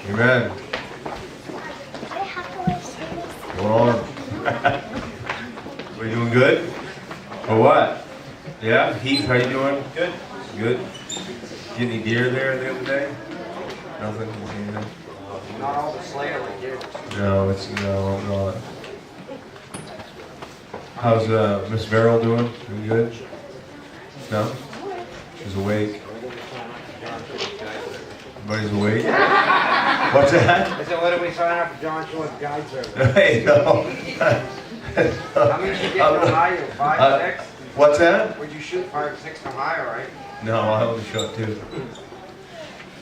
Amen. What's going on? Are you doing good? Or what? Yeah? Heath, how you doing? Good. Good. Get any deer there the other day? Nothing? Anything? Not all the Slayer like deer. No, I'm not. How's Miss Verrill doing? Doing good? No? She's awake. Everybody's awake? What's that? I said, what do we sign up for John Short Guide Service? Hey, no. How many did you get in Ohio? 5, 6? What's that? Would you shoot 5, 6 in Ohio, right? No, I only shot 2.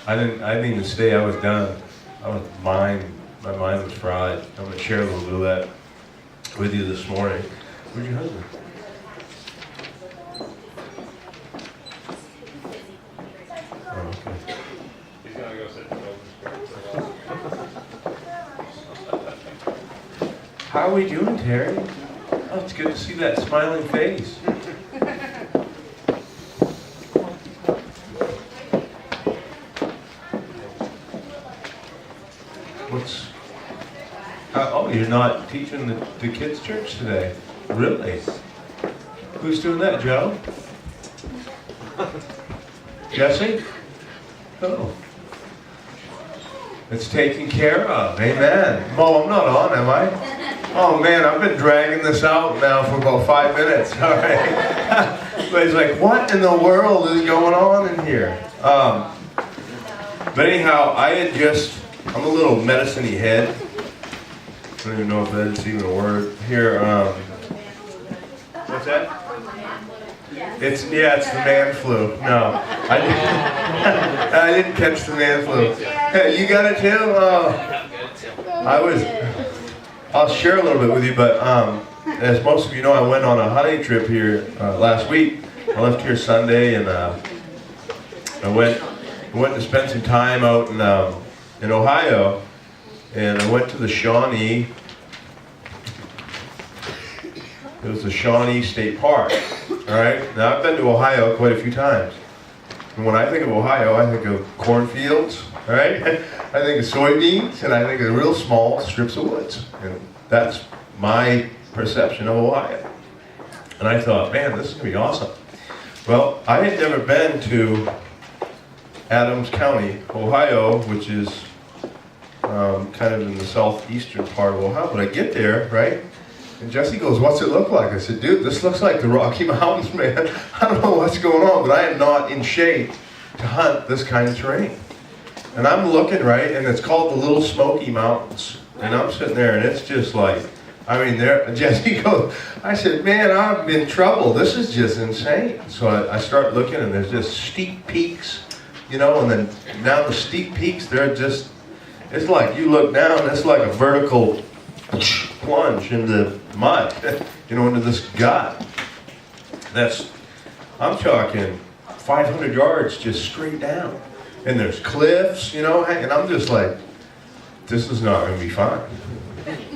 I didn't even stay. I was done. My mind was fried. I'm gonna share a little bit of that with you this morning. Where's your husband? Oh, okay. He's gonna go sit in the How are we doing, Terry? Oh, it's good to see that smiling face. Oh, you're not teaching the kids' church today? Really? Who's doing that, Joe? Jesse? Oh. It's taken care of. Amen. Mo, I'm not on, am I? Oh man, I've been dragging this out now for about 5 minutes. All right. But he's like, what in the world is going on in here? But anyhow, I'm a little medicine-y head. I don't even know if that's even a word. Here, what's that? It's the man flu. No, I didn't catch the man flu. Hey, you got it too? I'll share a little bit with you, but as most of you know, I went on a hunting trip here last week. I left here Sunday, and I went to spend some time out in Ohio. And I went to the Shawnee. It was the Shawnee State Park. All right. Now I've been to Ohio quite a few times. And when I think of Ohio, I think of cornfields. All right. I think of soybeans, and I think of real small strips of woods. And that's my perception of Ohio. And I thought, man, this is gonna be awesome. Well, I had never been to Adams County, Ohio, which is kind of in the southeastern part of Ohio, but I get there, right? And Jesse goes, what's it look like? I said, dude, this looks like the Rocky Mountains, man. I don't know what's going on, but I am not in shape to hunt this kind of terrain. And I'm looking, right, and it's called the Little Smoky Mountains. And I'm sitting there, and it's just like, Jesse goes, I said, man, I'm in trouble. This is just insane. So I start looking, and there's just steep peaks, and then now the steep peaks, they're just, it's like you look down, it's like a vertical plunge into mud, into this gut. I'm talking 500 yards just straight down. And there's cliffs, and I'm just like, this is not going to be fun.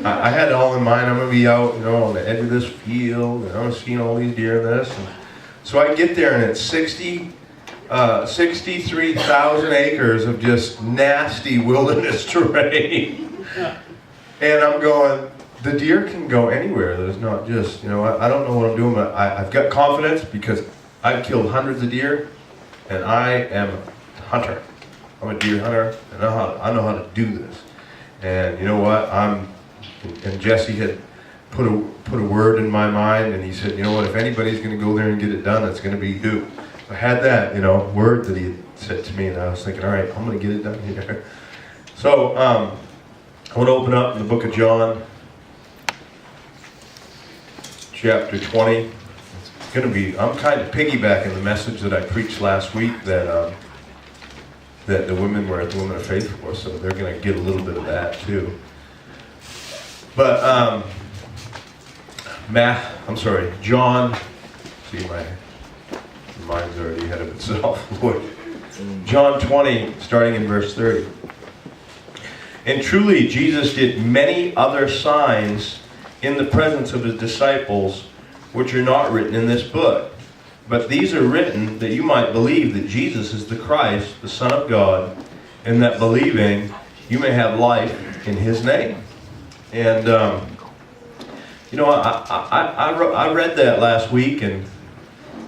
I had it all in mind, I'm going to be out, on the edge of this field, and I'm seeing all these deer and this. And so I get there, and it's 63,000 acres of just nasty wilderness terrain. And I'm going, the deer can go anywhere. There's not just, I don't know what I'm doing, but I've got confidence because I've killed hundreds of deer, and I am a hunter. I'm a deer hunter, and I know how to do this. And you know what? And Jesse had put a word in my mind, and he said, you know what? If anybody's going to go there and get it done, it's going to be you. I had that, word that he had said to me, and I was thinking, all right, I'm going to get it done here. So I want to open up in the book of John, chapter 20. It's going to be, I'm kind of piggybacking the message that I preached last week that the women were at the Women of Faith for, so they're going to get a little bit of that too. But John, see my mind's already ahead of itself, Lord. John 20, starting in verse 30. And truly, Jesus did many other signs in the presence of his disciples, which are not written in this book. But these are written that you might believe that Jesus is the Christ, the Son of God, and that believing you may have life in His name. And you know, I read that last week, and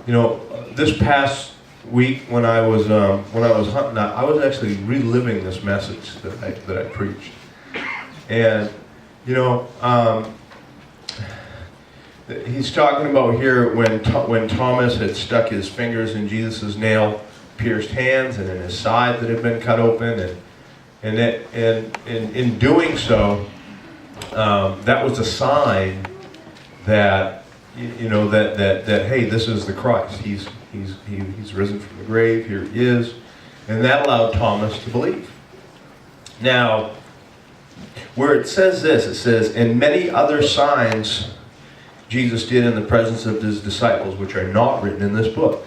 you know, this past week when I was hunting, I was actually reliving this message that I preached, and you know, he's talking about here when Thomas had stuck his fingers in Jesus' nail-pierced hands and in his side that had been cut open, and in doing so, that was a sign that you know that hey, this is the Christ. He's risen from the grave. Here He is, and that allowed Thomas to believe. Now, where it says this, it says, "And many other signs Jesus did in the presence of His disciples, which are not written in this book.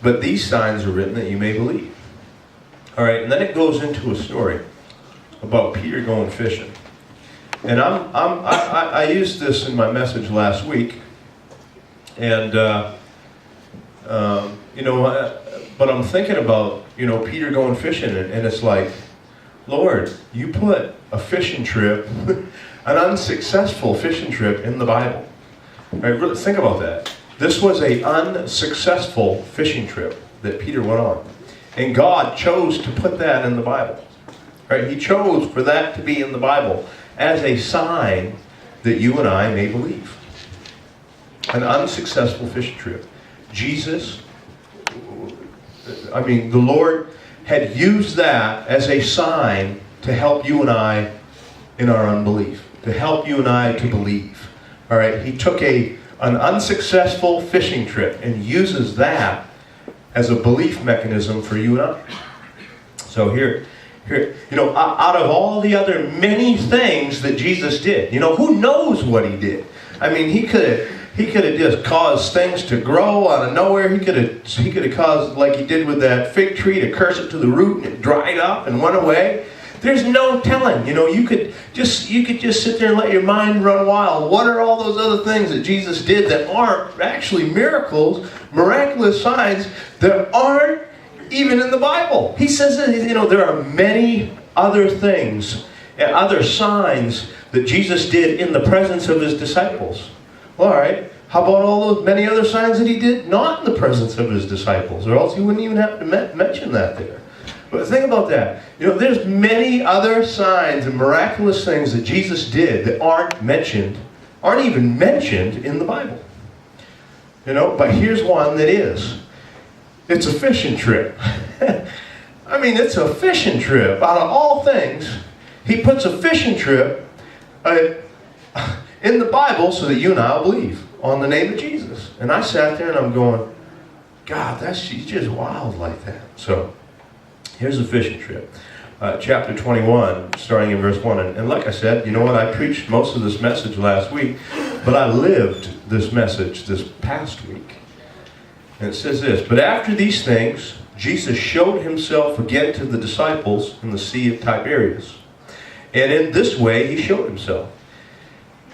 But these signs are written that you may believe." All right, and then it goes into a story about Peter going fishing. And I used this in my message last week, and you know, but I'm thinking about, you know, Peter going fishing, and it's like, Lord, you put a fishing trip, an unsuccessful fishing trip, in the Bible. Right, really think about that. This was an unsuccessful fishing trip that Peter went on, and God chose to put that in the Bible. Right, He chose for that to be in the Bible as a sign that you and I may believe. An unsuccessful fishing trip. Jesus, I mean, the Lord had used that as a sign to help you and I in our unbelief, to help you and I to believe. All right, He took an unsuccessful fishing trip and uses that as a belief mechanism for you and I. So here, you know, out of all the other many things that Jesus did, you know, who knows what He did? I mean, He could have just caused things to grow out of nowhere. He could have caused, like He did with that fig tree, to curse it to the root, and it dried up and went away. There's no telling. You know, you could just sit there and let your mind run wild. What are all those other things that Jesus did that aren't actually miracles, miraculous signs that aren't even in the Bible? He says that, you know, there are many other things and other signs that Jesus did in the presence of His disciples. Well, all right, how about all those many other signs that He did not in the presence of His disciples? Or else He wouldn't even have to mention that there. But think about that. You know, there's many other signs and miraculous things that Jesus did that aren't even mentioned in the Bible. You know, but here's one that is. It's a fishing trip. I mean, it's a fishing trip. Out of all things, He puts a fishing trip in the Bible so that you and I will believe on the name of Jesus. And I sat there and I'm going, God, she's just wild like that. So, here's a fishing trip. Chapter 21, starting in verse 1. And like I said, you know what? I preached most of this message last week, but I lived this message this past week. And it says this: "But after these things, Jesus showed Himself again to the disciples in the Sea of Tiberias. And in this way He showed Himself.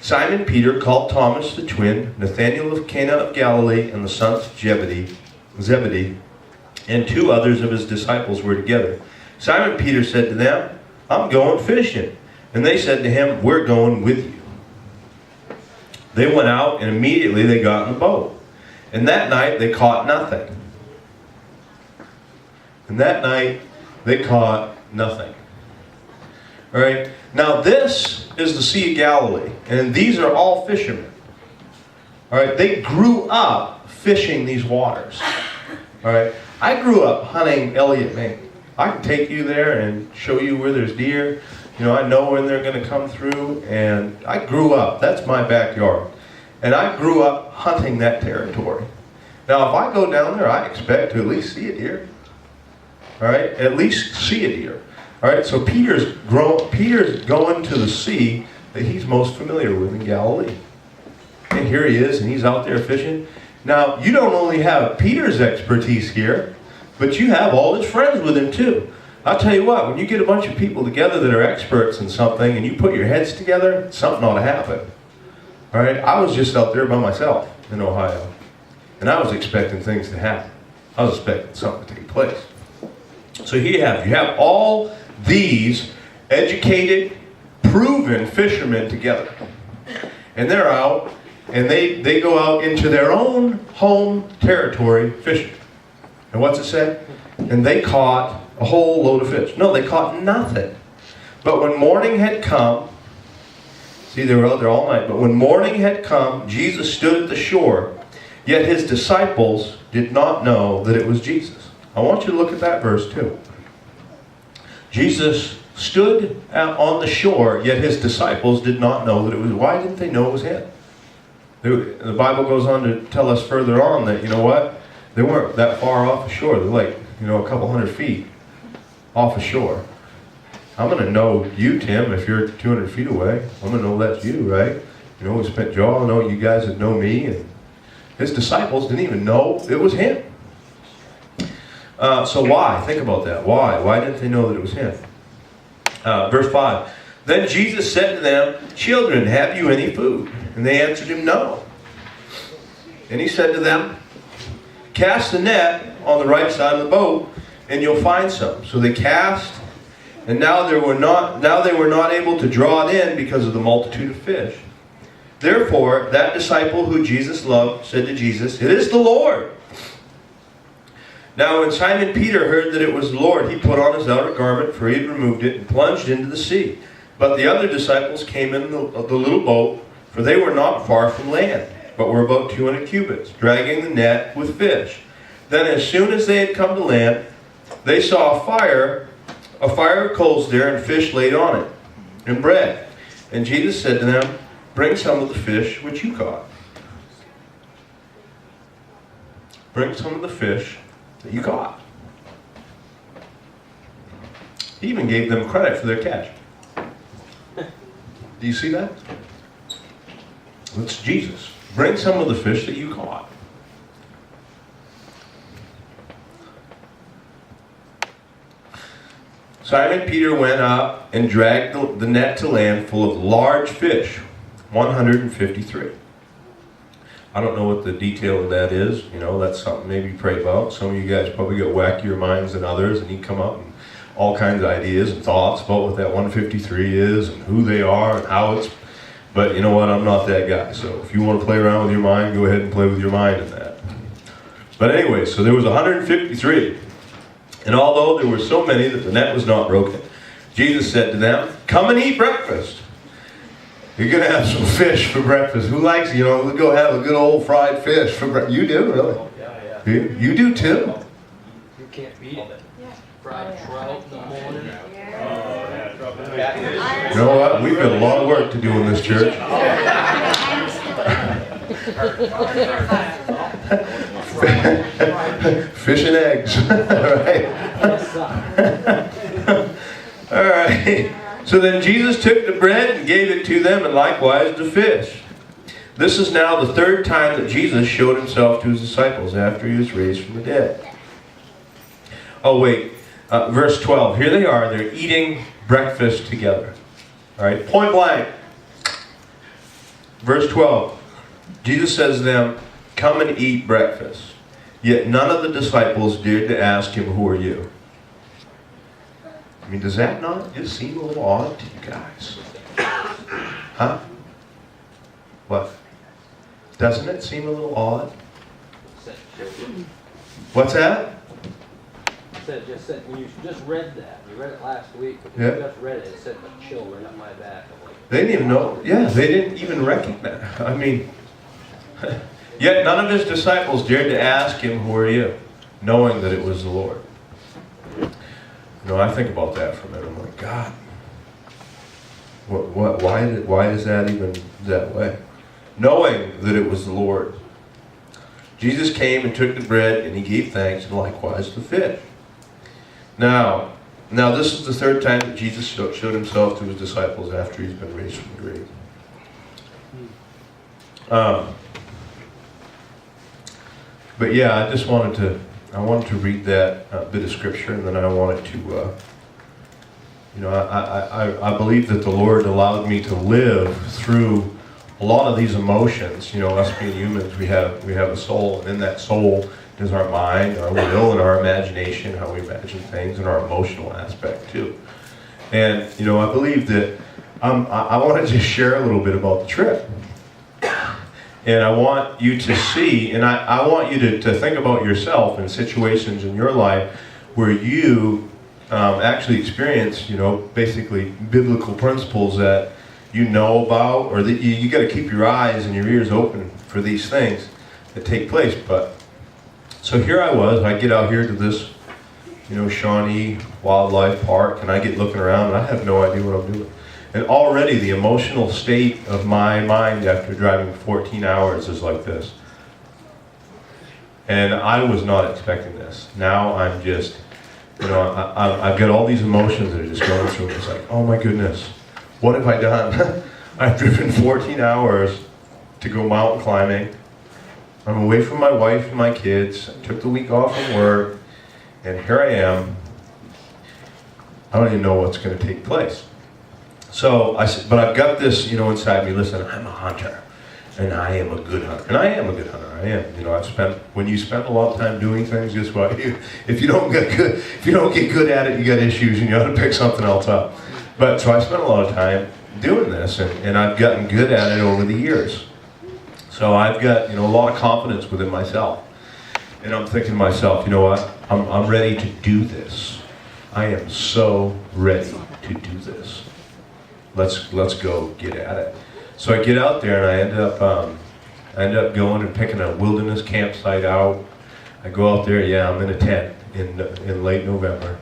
Simon Peter, called Thomas the twin, Nathanael of Cana of Galilee, and the sons of Zebedee, and two others of His disciples were together. Simon Peter said to them, 'I'm going fishing.' And they said to him, 'We're going with you.' They went out, and immediately they got in the boat. And that night they caught nothing." And that night they caught nothing. All right. Now this is the Sea of Galilee, and these are all fishermen. All right. They grew up fishing these waters. All right. I grew up hunting Elliott, Maine. I can take you there and show you where there's deer. You know, I know when they're going to come through, and I grew up. That's my backyard. And I grew up hunting that territory. Now, if I go down there, I expect to at least see a deer. All right? At least see a deer. All right? So Peter's going to the sea that he's most familiar with in Galilee. And here he is, and he's out there fishing. Now, you don't only have Peter's expertise here, but you have all his friends with him too. I'll tell you what, when you get a bunch of people together that are experts in something and you put your heads together, something ought to happen. All right? I was just out there by myself in Ohio, and I was expecting things to happen. I was expecting something to take place. So here you have all these educated, proven fishermen together. And they're out, and they go out into their own home territory fishing. And what's it say? And they caught a whole load of fish. No, they caught nothing. But when morning had come, see, they were out there all night. But when morning had come, Jesus stood at the shore, yet his disciples did not know that it was Jesus. I want you to look at that verse too. Jesus stood on the shore, yet his disciples did not know that it was. Why didn't they know it was him? The Bible goes on to tell us further on that, you know what? They weren't that far off the shore. They're like, a couple hundred feet off the shore. I'm going to know you, Tim, if you're 200 feet away. I'm going to know that's you, right? We spent Joel. I know you guys that know me. And his disciples didn't even know it was him. So why? Think about that. Why? Why didn't they know that it was him? Verse 5. Then Jesus said to them, "Children, have you any food?" And they answered him, "No." And he said to them, "Cast the net on the right side of the boat, and you'll find some." So they cast, and now they were not able to draw it in because of the multitude of fish. Therefore, that disciple who Jesus loved said to Jesus, "It is the Lord." Now when Simon Peter heard that it was the Lord, he put on his outer garment, for he had removed it, and plunged into the sea. But the other disciples came in the little boat, for they were not far from land, but were about 200 cubits, dragging the net with fish. Then as soon as they had come to land, they saw a fire of coals there, and fish laid on it, and bread. And Jesus said to them, "Bring some of the fish which you caught." Bring some of the fish that you caught. He even gave them credit for their catch. Do you see that? That's Jesus. Bring some of the fish that you caught. Simon Peter went up and dragged the net to land full of large fish, 153. I don't know what the detail of that is. That's something maybe you pray about. Some of you guys probably got wackier minds than others, and you come up and all kinds of ideas and thoughts about what that 153 is and who they are and how it's. But you know what? I'm not that guy. So if you want to play around with your mind, go ahead and play with your mind in that. But anyway, so there was 153. And although there were so many that the net was not broken, Jesus said to them, "Come and eat breakfast." You're going to have some fish for breakfast. Who likes, let's go have a good old fried fish for breakfast. You do, really? Yeah. You do too? You can't beat it. Fried trout in the morning. You know what? We've got a lot of work to do in this church. Fish and eggs. All right. So then Jesus took the bread and gave it to them, and likewise the fish. This is now the third time that Jesus showed himself to his disciples after he was raised from the dead. Oh wait, verse 12. Here they are. They're eating breakfast together. All right, point blank. Verse 12. Jesus says to them, "Come and eat breakfast." Yet none of the disciples dared to ask him, "Who are you?" I mean, does that not just seem a little odd to you guys? Huh? What? Doesn't it seem a little odd? What's that? When you just read that, you read it last week, but Yeah. you just read it, it sent a chill right up my back. I'm like, They didn't even know. Yeah, they didn't even recognize. I mean, yet none of his disciples dared to ask him, "Who are you?" knowing that it was the Lord. I think about that for a minute. I'm like, God, why is that even that way? Knowing that it was the Lord. Jesus came and took the bread, and he gave thanks, and likewise the fish. Now this is the third time that Jesus showed himself to his disciples after he's been raised from the grave. But yeah, I wanted to read that bit of scripture, and then I wanted to, I believe that the Lord allowed me to live through a lot of these emotions. Us being humans, we have a soul, and in that soul is our mind, our will, and our imagination, how we imagine things, and our emotional aspect too. And, you know, I believe that I want to just share a little bit about the trip. And I want you to see, and I want you to think about yourself in situations in your life where you actually experience, you know, basically biblical principles that you know about, or that you got to keep your eyes and your ears open for these things that take place. But so here I get out here to this, you know, Shawnee Wildlife Park, and I get looking around, and I have no idea what I'm doing. And already the emotional state of my mind after driving 14 hours is like this. And I was not expecting this. Now I'm just, you know, I've got all these emotions that are just going through me. It's like, oh my goodness, what have I done? I've driven 14 hours to go mountain climbing. I'm away from my wife and my kids. I took the week off from work. And here I am. I don't even know what's going to take place. So I said, but I've got this, you know, inside me. Listen, I'm a hunter, and I am a good hunter, and I am a good hunter. I am. You know, when you spend a lot of time doing things, guess what? If you don't get good at it, you got issues, and you ought to pick something else up. But so I spent a lot of time doing this, and I've gotten good at it over the years. So I've got, you know, a lot of confidence within myself. And I'm thinking to myself, you know what? I'm ready to do this. I am so ready to do this. Let's go get at it. So I get out there, and I end up going and picking a wilderness campsite out. I go out there. Yeah, I'm in a tent in late November.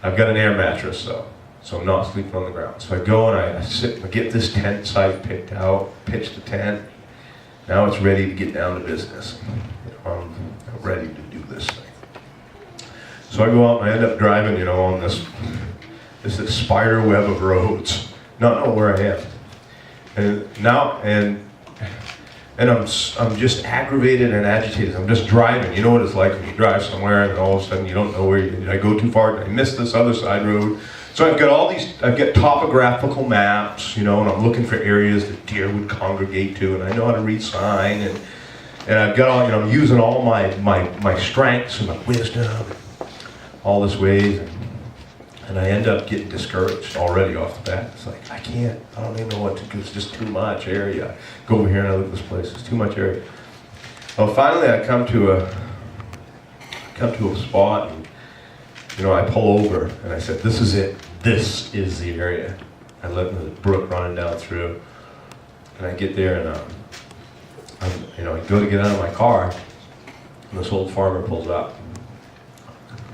I've got an air mattress though, so I'm not sleeping on the ground. So I go and I get this tent site picked out, pitch the tent. Now it's ready to get down to business. I'm ready to do this thing. So I go out and I end up driving, you know, on this spider web of roads, not know where I am. And I'm just aggravated and agitated. I'm just driving. You know what it's like when you drive somewhere and all of a sudden you don't know where did I go too far? Did I miss this other side road? So I've got topographical maps, you know, and I'm looking for areas that deer would congregate to, and I know how to read sign, and I've got all, you know, I'm using all my strengths and my wisdom, all this ways, and I end up getting discouraged already off the bat. It's like, I don't even know what to do. It's just too much area. Go over here and I look at this place. It's too much area. Well, finally I come to a spot, and you know, I pull over and I said, this is it. This is the area. I let the brook running down through, and I get there, and I go to get out of my car, and this old farmer pulls up,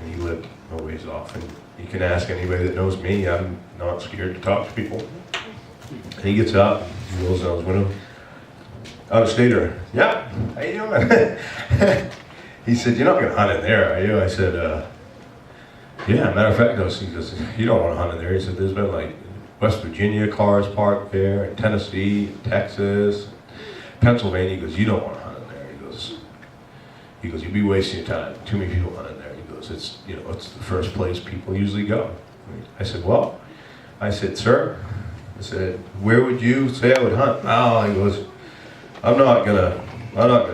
and he lived a ways off. And you can ask anybody that knows me, I'm not scared to talk to people. And he gets up, he rolls down his window. Out of stater. Yeah, how you doing? He said, you're not going to hunt in there, are you? I said, yeah, matter of fact, he goes, you don't want to hunt in there. He said, there's been like West Virginia cars parked there, and Tennessee, Texas, Pennsylvania. He goes, you don't want to hunt in there. He goes, you'd be wasting your time. Too many people hunt in there. He goes, it's the first place people usually go. I said, sir, where would you say I would hunt? Oh, he goes, I'm not gonna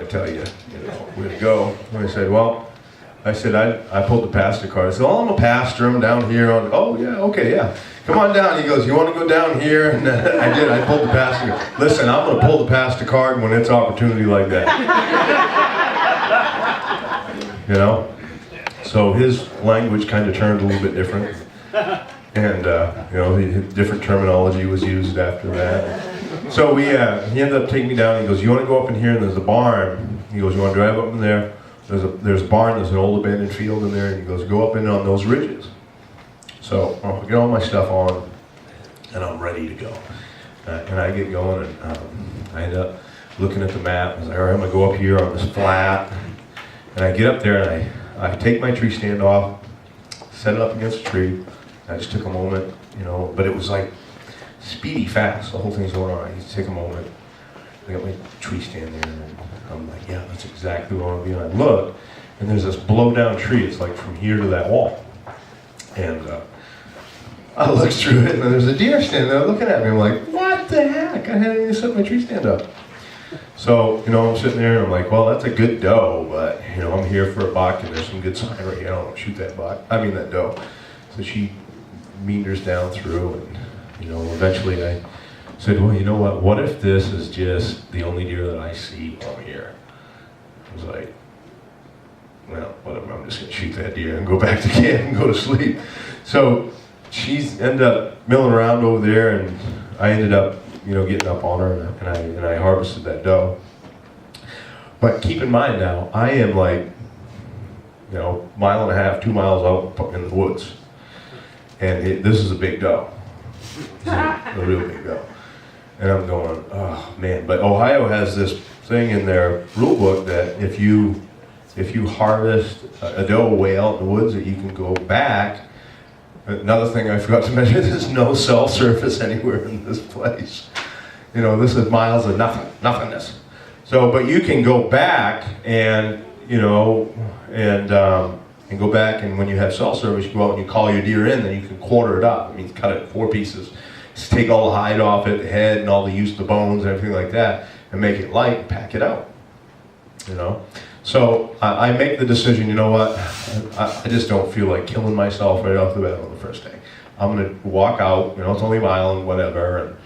tell you, where to go. And I said, I pulled the pastor card. I said, I'm a pastor. I'm down here on, oh yeah, okay, yeah. Come on down. He goes, you want to go down here? And I did. I pulled the pastor card. Listen, I'm going to pull the pastor card when it's opportunity like that. You know? So his language kind of turned a little bit different. And, different terminology was used after that. So he ended up taking me down. He goes, you want to go up in here? And there's a barn. He goes, you want to drive up in there? There's a barn, there's an old abandoned field in there, and he goes, go up in on those ridges. So I get all my stuff on, and I'm ready to go. And I get going, and I end up looking at the map. I was like, all right, I'm going to go up here on this flat. And I get up there, and I take my tree stand off, set it up against a tree. I just took a moment, but it was like speedy fast. The whole thing's going on. I just take a moment. I got my tree stand there, and I'm like, yeah, that's exactly where I want to be. And I look, and there's this blow-down tree. It's like from here to that wall. And I look through it, and there's a deer standing there looking at me. I'm like, what the heck? I hadn't even set my tree stand up. So, I'm sitting there, and I'm like, well, that's a good doe, but, I'm here for a buck, and there's some good sign right here. I don't want to shoot that buck. I mean that doe. So she meanders down through, and eventually I said, well, you know what if this is just the only deer that I see while I'm here? I was like, well, whatever, I'm just gonna shoot that deer and go back to camp and go to sleep. So she's ended up milling around over there, and I ended up, getting up on her, and I harvested that doe. But keep in mind now, I am like, mile and a half, 2 miles out in the woods. And this is a big doe. It's a real big doe. And I'm going, oh man. But Ohio has this thing in their rule book that if you harvest a doe way out in the woods, that you can go back. Another thing I forgot to mention, there's no cell service anywhere in this place. This is miles of nothingness. So, but you can go back and, and go back, and when you have cell service, you go out and you call your deer in, then you can quarter it up. It means cut it in 4 pieces. Just take all the hide off it, the head, and all the use of the bones and everything like that, and make it light and pack it out. So I make the decision, you know what, I just don't feel like killing myself right off the bat on the first day. I'm going to walk out, it's only a mile and whatever, and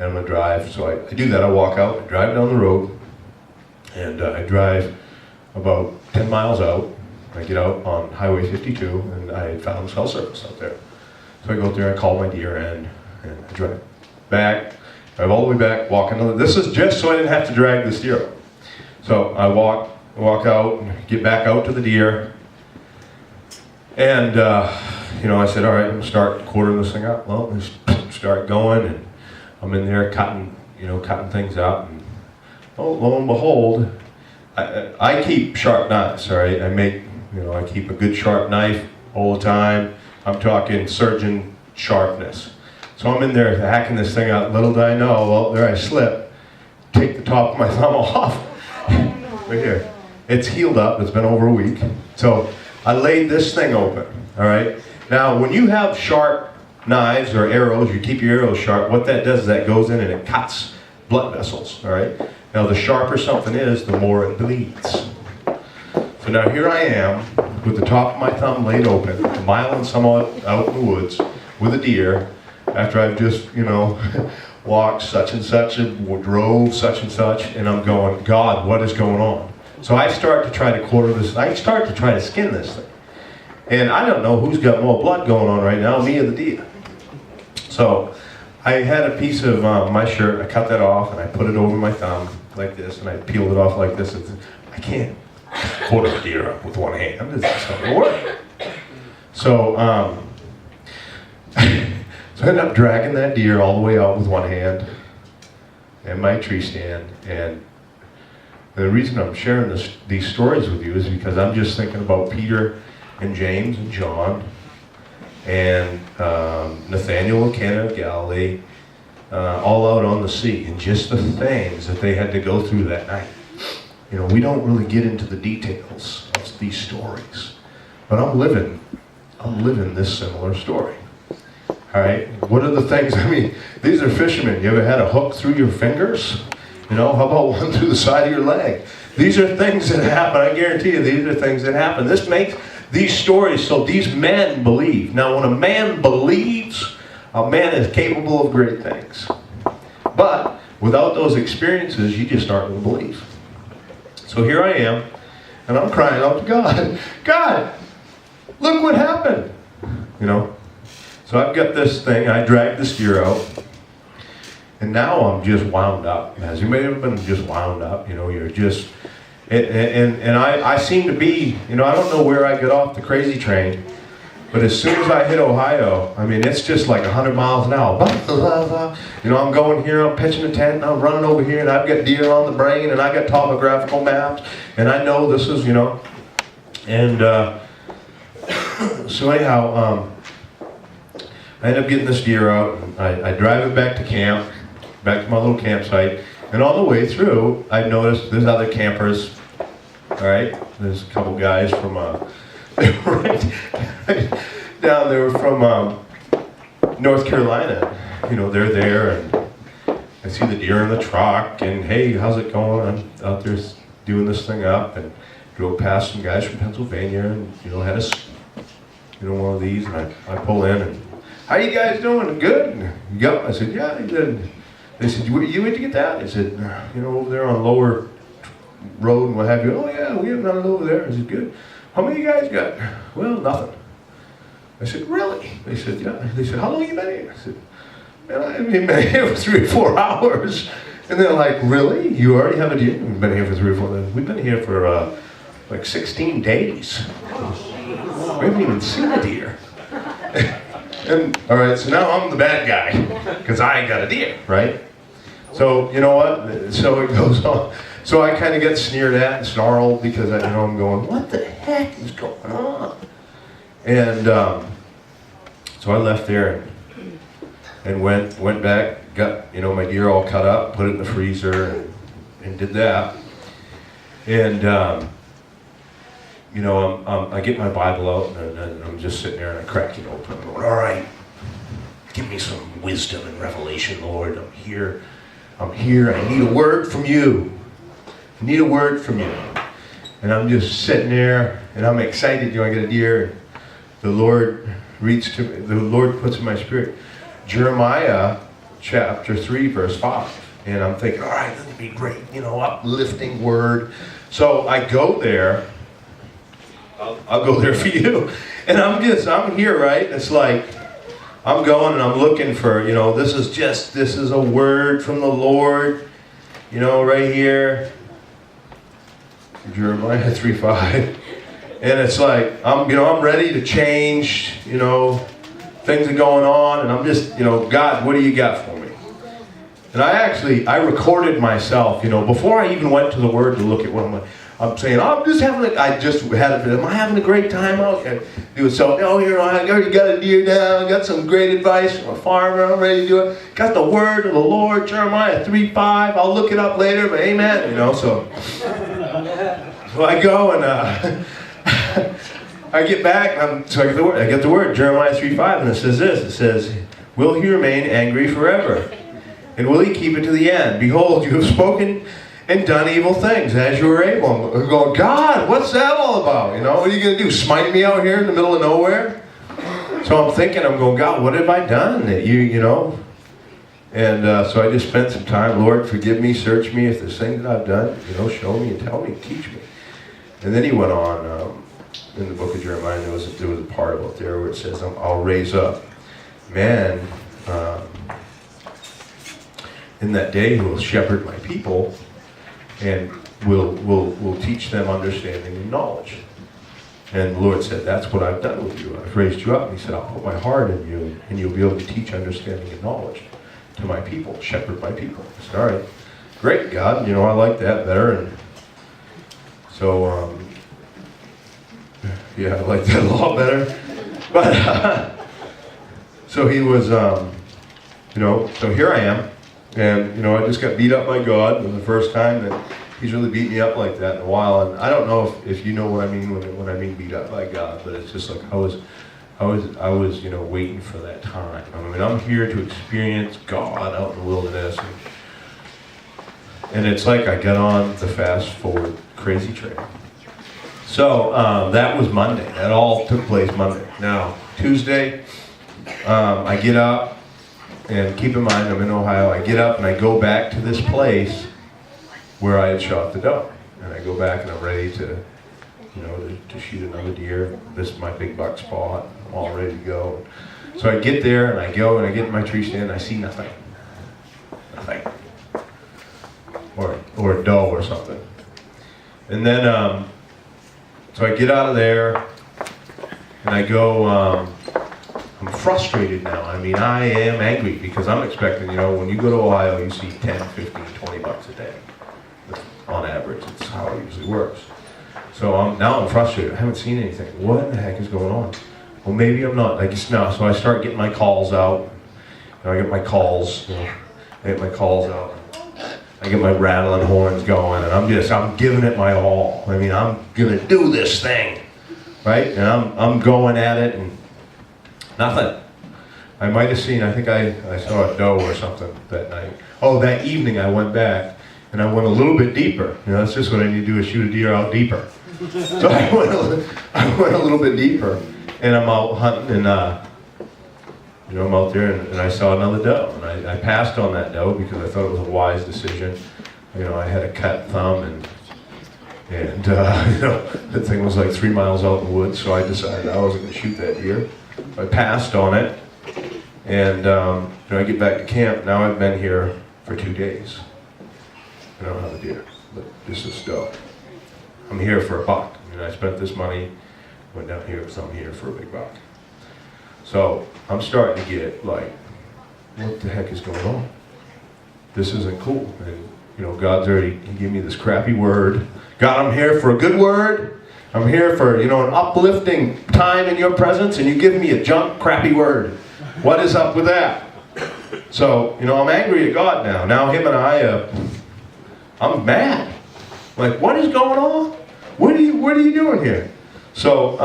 I'm going to drive. So I do that, I walk out, I drive down the road, and I drive about 10 miles out. I get out on Highway 52, and I found cell service out there. So I go out there, I call my deer in, and I drive back, drive all the way back, walk another. This is just so I didn't have to drag this deer out. So I walk out, get back out to the deer, and I said, all right, I'm gonna start quartering this thing up. Well, let's start going, and I'm in there cutting things up, and lo and behold, I keep sharp knives. All right, I keep a good sharp knife all the time. I'm talking surgeon sharpness. So I'm in there hacking this thing out. Little did I know, well, there I slip, take the top of my thumb off, right here. It's healed up, it's been over a week. So I laid this thing open, all right? Now, when you have sharp knives or arrows, you keep your arrows sharp, what that does is that goes in and it cuts blood vessels, all right? Now, the sharper something is, the more it bleeds. So now here I am, with the top of my thumb laid open, a mile and some odd out in the woods, with a deer, after I've just, walked such and such, and drove such and such, and I'm going, God, what is going on? So I start to try to quarter this, I start to try to skin this thing. And I don't know who's got more blood going on right now, me or the deer. So I had a piece of my shirt, I cut that off, and I put it over my thumb like this, and I peeled it off like this. And I can't quarter a deer up with one hand, it's not going to work. So, so I ended up dragging that deer all the way out with one hand and my tree stand. And the reason I'm sharing these stories with you is because I'm just thinking about Peter and James and John and Nathaniel of Cana of Galilee, all out on the sea, and just the things that they had to go through that night. We don't really get into the details of these stories, but I'm living this similar story. All right, what are the things? These are fishermen. You ever had a hook through your fingers? How about one through the side of your leg? These are things that happen. I guarantee you, these are things that happen. This makes these stories so these men believe. Now, when a man believes, a man is capable of great things. But without those experiences, you just aren't going to believe. So here I am, and I'm crying out to God. God, look what happened. So I've got this thing, I dragged this deer out, and now I'm just wound up. Has anybody ever been just wound up? You're just, and I seem to be, I don't know where I get off the crazy train, but as soon as I hit Ohio, it's just like 100 miles an hour. I'm going here, I'm pitching a tent, and I'm running over here, and I've got deer on the brain, and I got topographical maps, and I know this is, and so anyhow, I end up getting this deer out, and I drive it back to camp, back to my little campsite, and on the way through, I noticed there's other campers, all right? There's a couple guys from, they were right down there from North Carolina. They're there, and I see the deer in the truck, and hey, how's it going? I'm out there doing this thing up, and drove past some guys from Pennsylvania, and had a, one of these, and I pull in, and how you guys doing? Good? Yep. I said, yeah. They said, where'd you get that? I said, over there on Lower Road and what have you. Oh yeah, we have none over there. I said, good. How many you guys got? Well, nothing. I said, really? They said, yeah. They said, how long you been here? I said, man, I haven't been here for 3 or 4 hours. And they're like, really? You already have a deer? We've been here for 3 or 4 days. We've been here for like 16 days. We haven't even seen a deer. And all right, so now I'm the bad guy because I ain't got a deer, right? So you know what? So it goes on. So I kind of get sneered at and snarled because I'm going, what the heck is going on? And so I left there and went back, got my deer all cut up, put it in the freezer, and did that. And I get my Bible out and I'm just sitting there and I crack it open. I'm going, all right, give me some wisdom and revelation, Lord. I'm here. I need a word from you. I need a word from you. And I'm just sitting there and I'm excited. I get a deer. The Lord reads to me. The Lord puts in my spirit Jeremiah chapter 3 verse 5. And I'm thinking, all right, this would be great. Uplifting word. So I go there. I'll go there for you. And I'm here, right? It's like, I'm going and I'm looking for, this is a word from the Lord, right here. Jeremiah 3:5. And it's like, I'm ready to change, things are going on. And I'm just, God, what do you got for me? And I recorded myself, before I even went to the word to look at what I'm saying, am I having a great time out? And he was so, I already got a deer down, got some great advice from a farmer, I'm ready to do it. Got the word of the Lord, Jeremiah 3:5, I'll look it up later, but amen, so I go and I get back, I get the word, Jeremiah 3:5, and it says this, it says, will he remain angry forever? And will he keep it to the end? Behold, you have spoken and done evil things as you were able. I'm going, God, what's that all about? What are you going to do? Smite me out here in the middle of nowhere? So I'm thinking, I'm going, God, what have I done that And so I just spent some time, Lord, forgive me, search me. If there's things that I've done, show me and tell me, teach me. And then he went on in the book of Jeremiah, there was a part about there where it says, I'll raise up man in that day who will shepherd my people and will teach them understanding and knowledge. And the Lord said, that's what I've done with you. I've raised you up. And he said, I'll put my heart in you, and you'll be able to teach understanding and knowledge to my people, shepherd my people. I said, all right, great, God. I like that better. And so, I like that a lot better. But, so he was, so here I am. And, I just got beat up by God. It was the first time that he's really beat me up like that in a while. And I don't know if you know what I mean when I mean beat up by God, but it's just like I was waiting for that time. I'm here to experience God out in the wilderness. And it's like I got on the fast forward crazy train. So that was Monday. That all took place Monday. Now, Tuesday, I get up. And keep in mind, I'm in Ohio. I get up and I go back to this place where I had shot the doe. And I go back and I'm ready to shoot another deer. This is my big buck spot. I'm all ready to go. So I get there and I go and I get in my tree stand and I see nothing. Nothing. Or a doe or something. And then, so I get out of there and I go, I'm frustrated now. I am angry because I'm expecting, when you go to Ohio, you see 10, 15, 20 bucks a day. On average, it's how it usually works. So now I'm frustrated. I haven't seen anything. What in the heck is going on? Well, maybe I'm not. So I start getting my calls out. I get my calls. I get my calls out. I get my rattling horns going, and I'm giving it my all. I'm gonna do this thing, right? And I'm going at it and. Nothing. I might have seen, I think I saw a doe or something that night. Oh, that evening I went back and I went a little bit deeper. That's just what I need to do is shoot a deer out deeper. So I went a little bit deeper and I'm out hunting and I'm out there and I saw another doe. And I passed on that doe because I thought it was a wise decision. I had a cut thumb and the thing was like 3 miles out in the woods, so I decided I wasn't going to shoot that deer. I passed on it, and I get back to camp. Now I've been here for 2 days. I don't have a deer, but this is doe. I'm here for a buck. I spent this money, went down here, so I'm here for a big buck. So I'm starting to get like, what the heck is going on? This isn't cool. And God's already, He gave me this crappy word. God, I'm here for a good word. I'm here for, an uplifting time in your presence, and you give me a junk, crappy word. What is up with that? So, I'm angry at God now. Now him and I, I'm mad. Like, what is going on? What are you doing here? So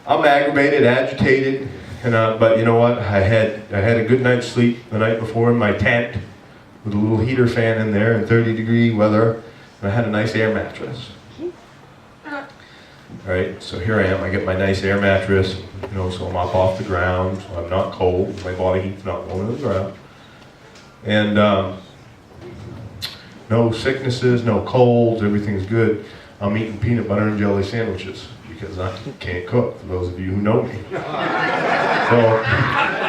I'm aggravated, agitated, but you know what? I had a good night's sleep the night before in my tent with a little heater fan in there in 30-degree weather, and I had a nice air mattress. All right, so here I am. I get my nice air mattress, so I'm up off the ground, so I'm not cold. My body heat's not going to the ground, and no sicknesses, no colds. Everything's good. I'm eating peanut butter and jelly sandwiches because I can't cook, for those of you who know me. So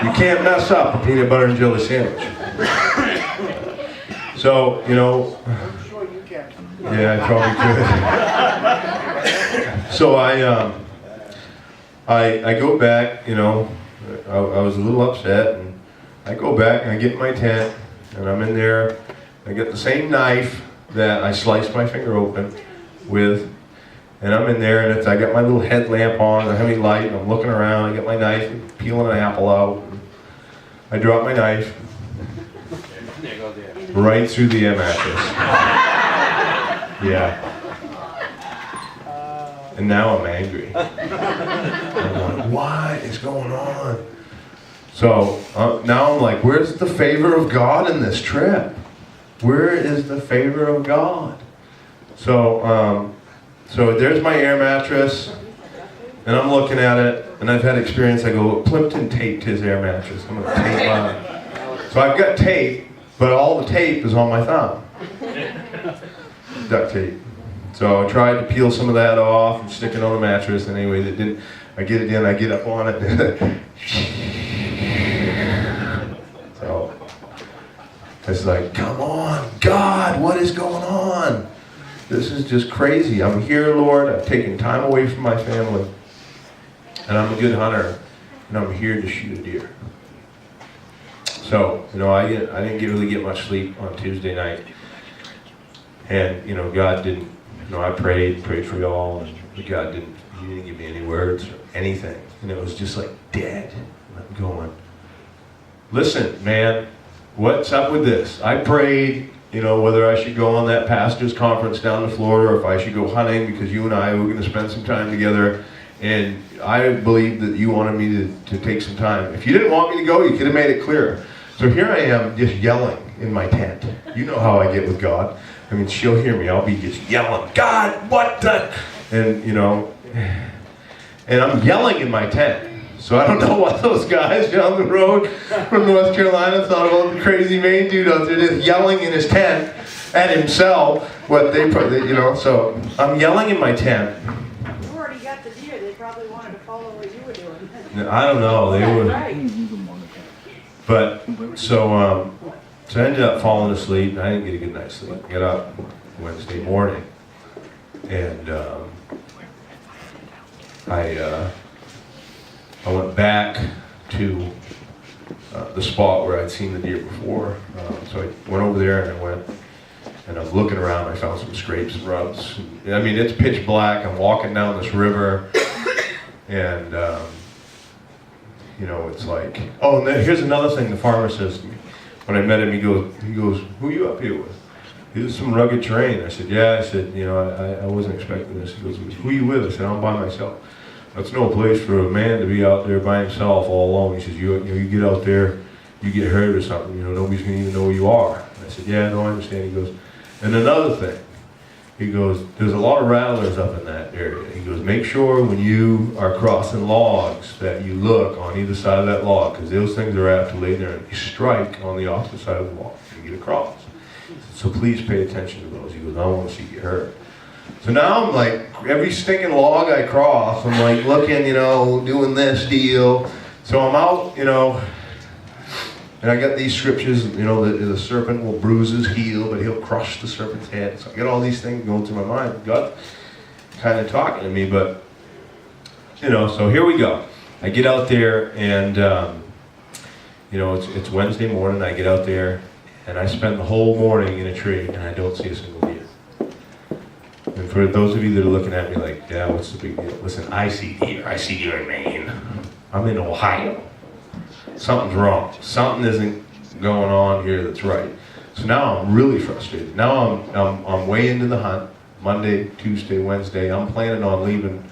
you can't mess up a peanut butter and jelly sandwich. So, I'm sure you can. yeah, I probably could. So I go back, I was a little upset, and I go back and I get in my tent, and I'm in there. I get the same knife that I sliced my finger open with, and I'm in there, and I got my little headlamp on, a heavy light, and I'm looking around. I get my knife, peeling an apple out. I drop my knife right through the air mattress. Yeah. And now I'm angry. I'm like, what is going on? So now I'm like, where's the favor of God in this trip? Where is the favor of God? So there's my air mattress, and I'm looking at it, and I've had experience. I go, Plimpton taped his air mattress. I'm going to tape mine. So I've got tape, but all the tape is on my thumb. Duct tape. So I tried to peel some of that off and stick it on the mattress, and anyway, that didn't. I get it in, I get up on it. So it's like, come on, God, what is going on? This is just crazy. I'm here, Lord. I've taken time away from my family. And I'm a good hunter. And I'm here to shoot a deer. So, I didn't really get much sleep on Tuesday night. And, God didn't, I prayed for y'all. And God He didn't give me any words or anything. And it was just like dead. And I'm going, listen, man, what's up with this? I prayed, whether I should go on that pastor's conference down to Florida or if I should go hunting because you and I were going to spend some time together. And I believed that you wanted me to take some time. If you didn't want me to go, you could have made it clear. So here I am just yelling in my tent. You know how I get with God. I mean, she'll hear me. I'll be just yelling, God, what the? And, and I'm yelling in my tent. So I don't know what those guys down the road from North Carolina thought about the crazy Maine dude out there just yelling in his tent at himself. What they put, so I'm yelling in my tent. You already got the deer. They probably wanted to follow what you were doing. I don't know. They were. Right. But so I ended up falling asleep. I didn't get a good night's sleep. I got up Wednesday morning, and I went back to the spot where I'd seen the deer before. So I went over there and I was looking around. I found some scrapes and rubs. I mean, it's pitch black. I'm walking down this river, and it's like, oh, and then here's another thing the farmer says to me. When I met him, he goes, who are you up here with? This is some rugged terrain. I said, yeah. I said, I wasn't expecting this. He goes, who are you with? I said, I'm by myself. That's no place for a man to be out there by himself all alone. He says, you get out there, you get hurt or something, nobody's going to even know who you are. And I said, yeah, no, I understand. He goes, and another thing, he goes, there's a lot of rattlers up in that area. He goes, make sure when you are crossing logs that you look on either side of that log, because those things are apt to lay there and you strike on the opposite side of the log and get across. So please pay attention to those. He goes, I don't want to see you get hurt. So now I'm like, every stinking log I cross, I'm like looking, doing this deal. So I'm out, and I got these scriptures, the serpent will bruise his heel, but he'll crush the serpent's head. So I got all these things going through my mind. God kind of talking to me, but, so here we go. I get out there and, it's Wednesday morning. I get out there and I spend the whole morning in a tree and I don't see a single deer. And for those of you that are looking at me like, yeah, what's the big deal? Listen, I see deer. I see deer in Maine. I'm in Ohio. Something's wrong. Something isn't going on here that's right. So now I'm really frustrated. Now I'm way into the hunt. Monday, Tuesday, Wednesday. I'm planning on leaving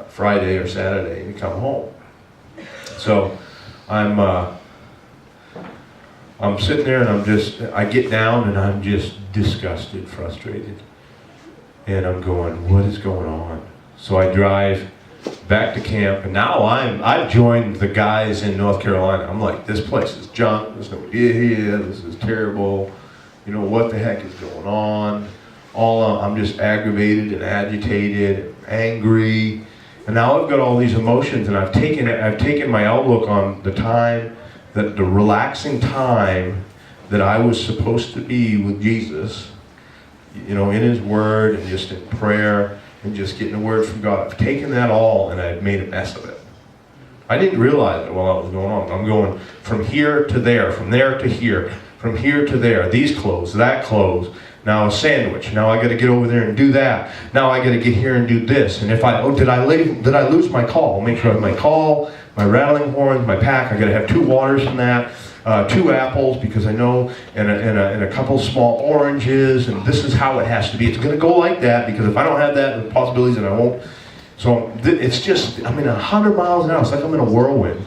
Friday or Saturday to come home. So I'm sitting there and I get down and I'm just disgusted, frustrated. And I'm going, what is going on? So I drive back to camp, and now I've joined the guys in North Carolina. I'm like, this place is junk. There's no deer here. This is terrible. What the heck is going on? I'm just aggravated and agitated, and angry, and now I've got all these emotions, and I've taken my outlook on the time, the relaxing time that I was supposed to be with Jesus, in His Word and just in prayer. And just getting a word from God. I've taken that all and I've made a mess of it. I didn't realize it while I was going on. I'm going from here to there, from there to here, from here to there. These clothes, that clothes. Now a sandwich. Now I got to get over there and do that. Now I got to get here and do this. And if did I lose my call? Make sure I have my call, my rattling horns, my pack. I got to have 2 waters from that. 2 apples, because I know, and a couple small oranges, and this is how it has to be. It's going to go like that, because if I don't have that, the possibilities that I won't. So it's just, I'm in 100 miles an hour. It's like I'm in a whirlwind.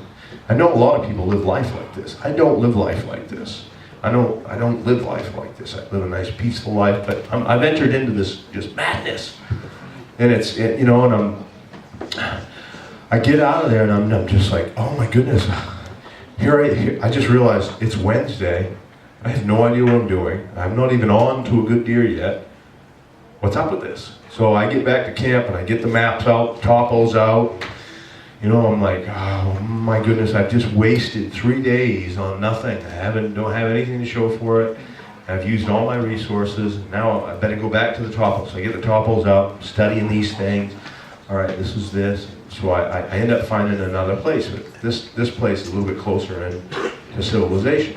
I know a lot of people live life like this. I don't live life like this. I don't live life like this. I live a nice, peaceful life, but I've entered into this just madness. And I get out of there, and I'm just like, oh my goodness. Here I just realized it's Wednesday. I have no idea what I'm doing. I'm not even on to a good deer yet. What's up with this? So I get back to camp and I get the maps out, topos out. I'm like, oh my goodness, I've just wasted 3 days on nothing. I don't have anything to show for it. I've used all my resources. Now I better go back to the topos. So I get the topos out, studying these things. All right, this is this. So I end up finding another place. But this place is a little bit closer in to civilization.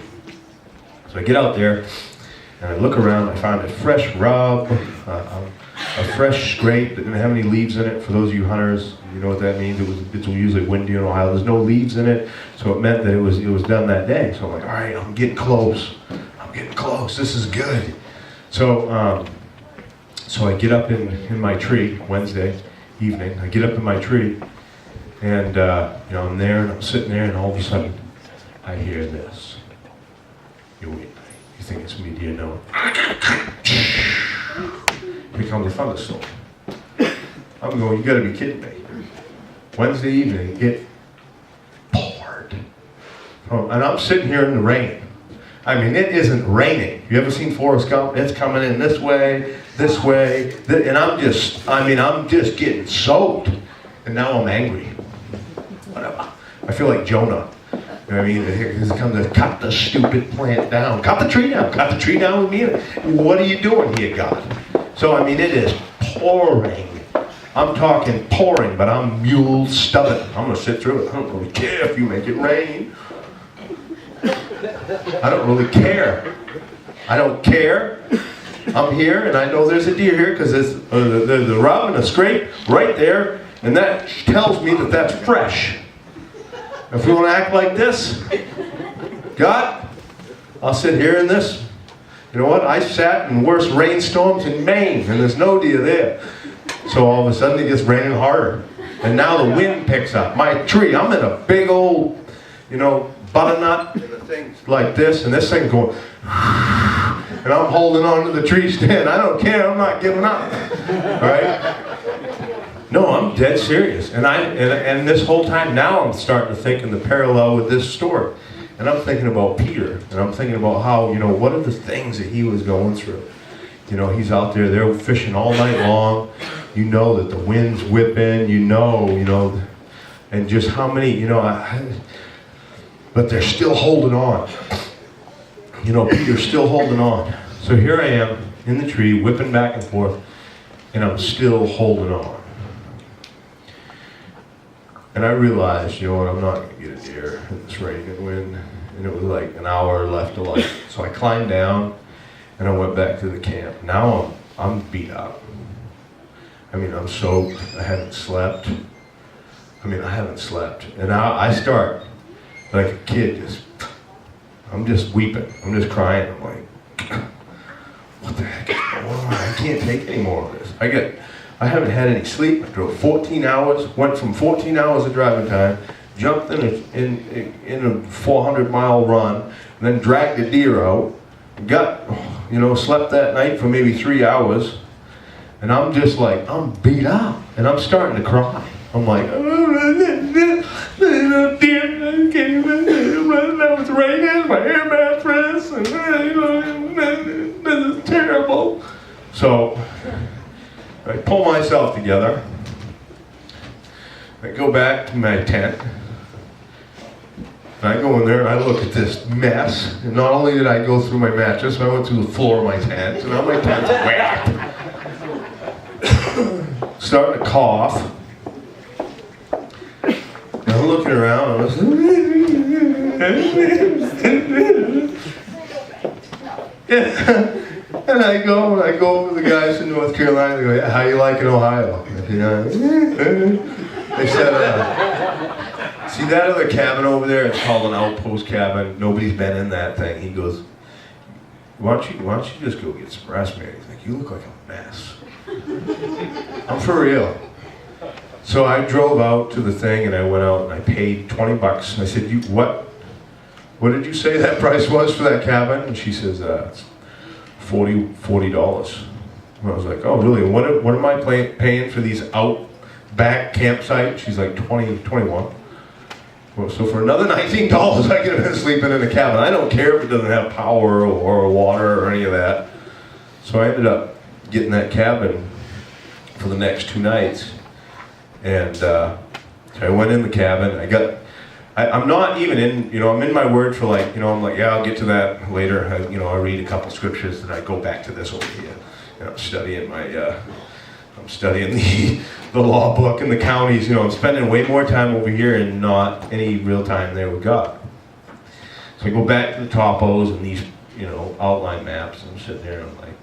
So I get out there and I look around. I found a fresh rub, a fresh scrape that didn't have any leaves in it. For those of you hunters, you know what that means. It's usually windy in Ohio. There's no leaves in it, so it meant that it was done that day. So I'm like, all right, I'm getting close. This is good. So I get up in my tree Wednesday evening. I get up in my tree, and I'm there, and I'm sitting there, and all of a sudden, I hear this. You think it's me? Do you know? Here comes a thunderstorm. I'm going, you got to be kidding me. Wednesday evening, it poured, and I'm sitting here in the rain. I mean, it isn't raining. You ever seen Forrest Gump? It's coming in this way, and I'm just getting soaked. And now I'm angry. Whatever. I feel like Jonah. You know what I mean? He's come to cut the stupid plant down. Cut the tree down. Cut the tree down with me. What are you doing here, God? So, I mean, it is pouring. I'm talking pouring, but I'm mule stubborn. I'm going to sit through it. I don't really care if you make it rain. I don't really care. I don't care. I'm here, and I know there's a deer here because there's the rub and the scrape right there, and that tells me that that's fresh. If we want to act like this, God, I'll sit here in this. You know what? I sat in worse rainstorms in Maine, and there's no deer there. So all of a sudden it gets raining harder, and now the wind picks up. My tree, I'm in a big old, butternut, and the thing's like this, and this thing going. and I'm holding on to the tree stand. I don't care, I'm not giving up, right? No, I'm dead serious. And this whole time now I'm starting to think in the parallel with this story. And I'm thinking about Peter, and I'm thinking about how, what are the things that he was going through. He's out there, they're fishing all night long. You know that the wind's whipping, and just how many, but they're still holding on. Peter's still holding on. So here I am in the tree, whipping back and forth, and I'm still holding on. And I realized, I'm not going to get a deer in this rain and wind. And it was like an hour left to light. So I climbed down, and I went back to the camp. Now I'm beat up. I'm soaked. I haven't slept. And I start like a kid, I'm just weeping. I'm just crying. I'm like, what the heck is going on? I can't take any more of this. I haven't had any sleep. I drove 14 hours, went from 14 hours of driving time, jumped in a 400-mile run, and then dragged a deer out, slept that night for maybe 3 hours, and I'm just like, I'm beat up, and I'm starting to cry. I'm like, deer came in, it was raining, my air mattress, and this is terrible. So I pull myself together. I go back to my tent. And I go in there and I look at this mess. And not only did I go through my mattress, I went through the floor of my tent. And now my tent's wet. Starting to cough. And I'm looking around. I was and I go over to the guys in North Carolina. They go, yeah, how you liking Ohio? They said, see that other cabin over there? It's called an outpost cabin. Nobody's been in that thing. He goes, why don't you just go get some rest, man? He's like, you look like a mess. I'm for real. So I drove out to the thing and I went out and I paid $20. I said, what did you say that price was for that cabin? And she says, it's $40. And I was like, oh really? What am I paying for these out-back campsites? She's like 21. Well, so for another $19 I could have been sleeping in a cabin. I don't care if it doesn't have power or water or any of that. So I ended up getting that cabin for the next 2 nights. And so I went in the cabin. I'm not even in, I'm in my word for like, I'm like, yeah, I'll get to that later. I read a couple scriptures and I go back to this over here. And I'm studying the law book and the counties. I'm spending way more time over here and not any real time there with God. So I go back to the topos and these, outline maps. And I'm sitting there and I'm like,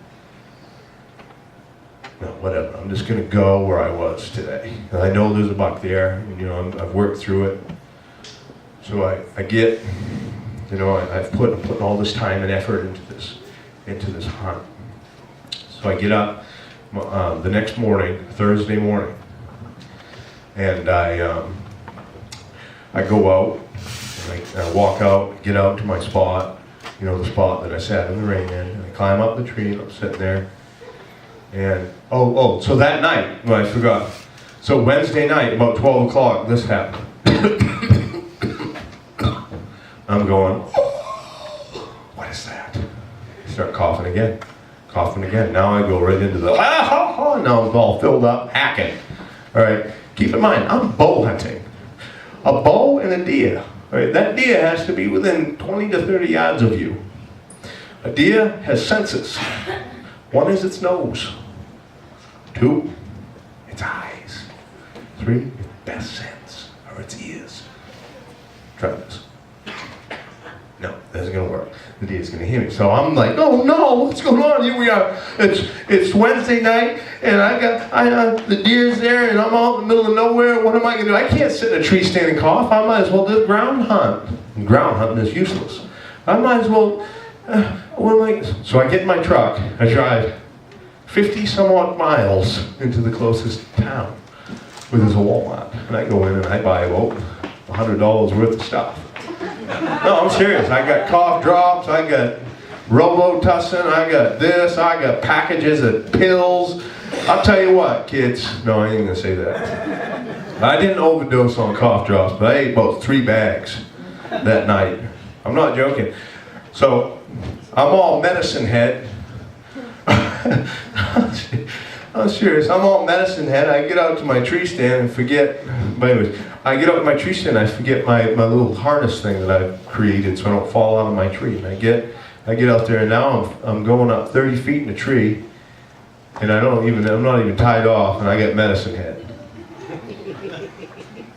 no, whatever. I'm just going to go where I was today. And I know there's a buck there. And, I've worked through it. So I get, I'm putting all this time and effort into this hunt. So I get up the next morning, Thursday morning, and I go out, and I walk out, get out to my spot, the spot that I sat in the rain in, and I climb up the tree, and I'm sitting there, and so that night, I forgot. So Wednesday night, about 12 o'clock, this happened. I'm going, what is that? I start coughing again. Now I go right into the, now I'm all filled up, hacking. All right, keep in mind, I'm bow hunting. A bow and a deer. All right, that deer has to be within 20 to 30 yards of you. A deer has senses. 1 is its nose. 2, its eyes. 3, its best sense, or its ears. Try this. No, that isn't going to work. The deer's going to hear me. So I'm like, oh no, what's going on? Here we are. It's Wednesday night, and the deer's there, and I'm out in the middle of nowhere. What am I going to do? I can't sit in a tree stand and cough. I might as well just ground hunt. And ground hunting is useless. I might as well, So I get in my truck. I drive 50 some odd miles into the closest town, where there's a Walmart. And I go in and I buy about $100 worth of stuff. No, I'm serious. I got cough drops, I got Robitussin, I got this, I got packages of pills. I'll tell you what, kids. No, I ain't gonna say that. I didn't overdose on cough drops, but I ate about 3 bags that night. I'm not joking. So, I'm all medicine head. I'm serious. I'm all medicine head. I get out to my tree stand and forget. But anyways, I get up to my tree stand. I forget my little harness thing that I've created, so I don't fall out of my tree. And I get out there, and now I'm going up 30 feet in a tree, and I'm not even tied off, and I get medicine head.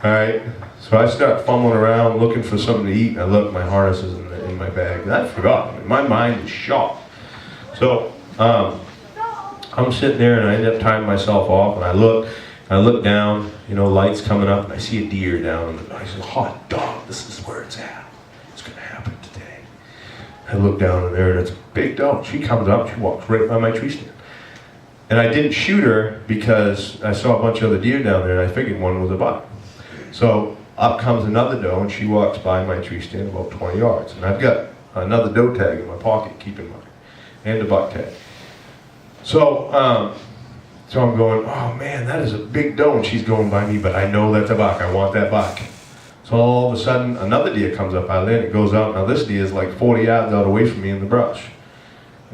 All right. So I start fumbling around looking for something to eat, and I look, my harness is in my bag, and I forgot. My mind is shot. So. I'm sitting there and I end up tying myself off, and I look down, lights coming up, and I see a deer down, and I say, hot dog, this is where it's at. It's gonna happen today. I look down in there, and it's a big dog. She comes up, she walks right by my tree stand. And I didn't shoot her because I saw a bunch of other deer down there, and I figured one was a buck. So up comes another doe, and she walks by my tree stand about 20 yards. And I've got another doe tag in my pocket, keep in mind, and a buck tag. So I'm going, oh man, that is a big doe, and she's going by me, but I know that's a buck. I want that buck. So all of a sudden, another deer comes up out of there, and it goes out. Now this deer is like 40 yards out away from me in the brush.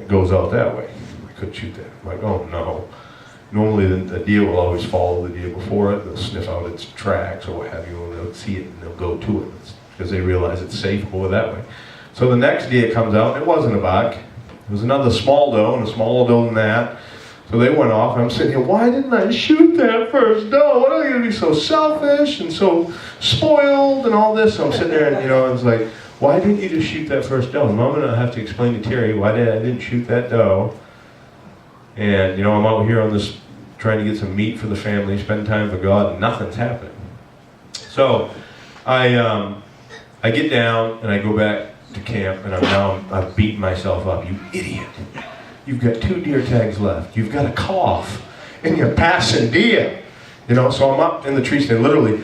It goes out that way. I couldn't shoot that. I'm like, oh no. Normally the deer will always follow the deer before it. They'll sniff out its tracks or what have you, and they'll see it and they'll go to it because they realize it's safe to go that way. So the next deer comes out, and it wasn't a buck. There was another small doe and a smaller doe than that. So they went off, and I'm sitting here, why didn't I shoot that first doe? Why are they going to be so selfish and so spoiled and all this? So I'm sitting there, and it's like, why didn't you just shoot that first doe? And I'm going to have to explain to Terry why I didn't shoot that doe. And, I'm out here on this, trying to get some meat for the family, spend time for God, and nothing's happening. So I get down, and I go back to camp, and I've beaten myself up. You idiot. You've got 2 deer tags left. You've got a cough, and you're passing deer. So I'm up in the tree stand. Literally,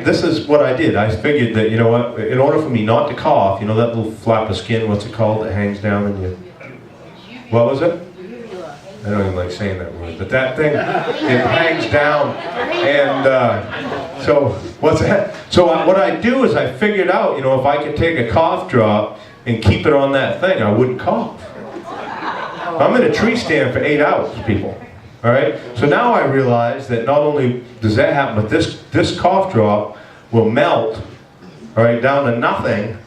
this is what I did. I figured that, what, in order for me not to cough, that little flap of skin, what's it called, that hangs down in you? What was it? I don't even like saying that word, but that thing, it hangs down, and so what's that? So what I do is I figured out, if I could take a cough drop and keep it on that thing, I wouldn't cough. I'm in a tree stand for 8 hours, people. All right. So now I realize that not only does that happen, but this cough drop will melt, all right, down to nothing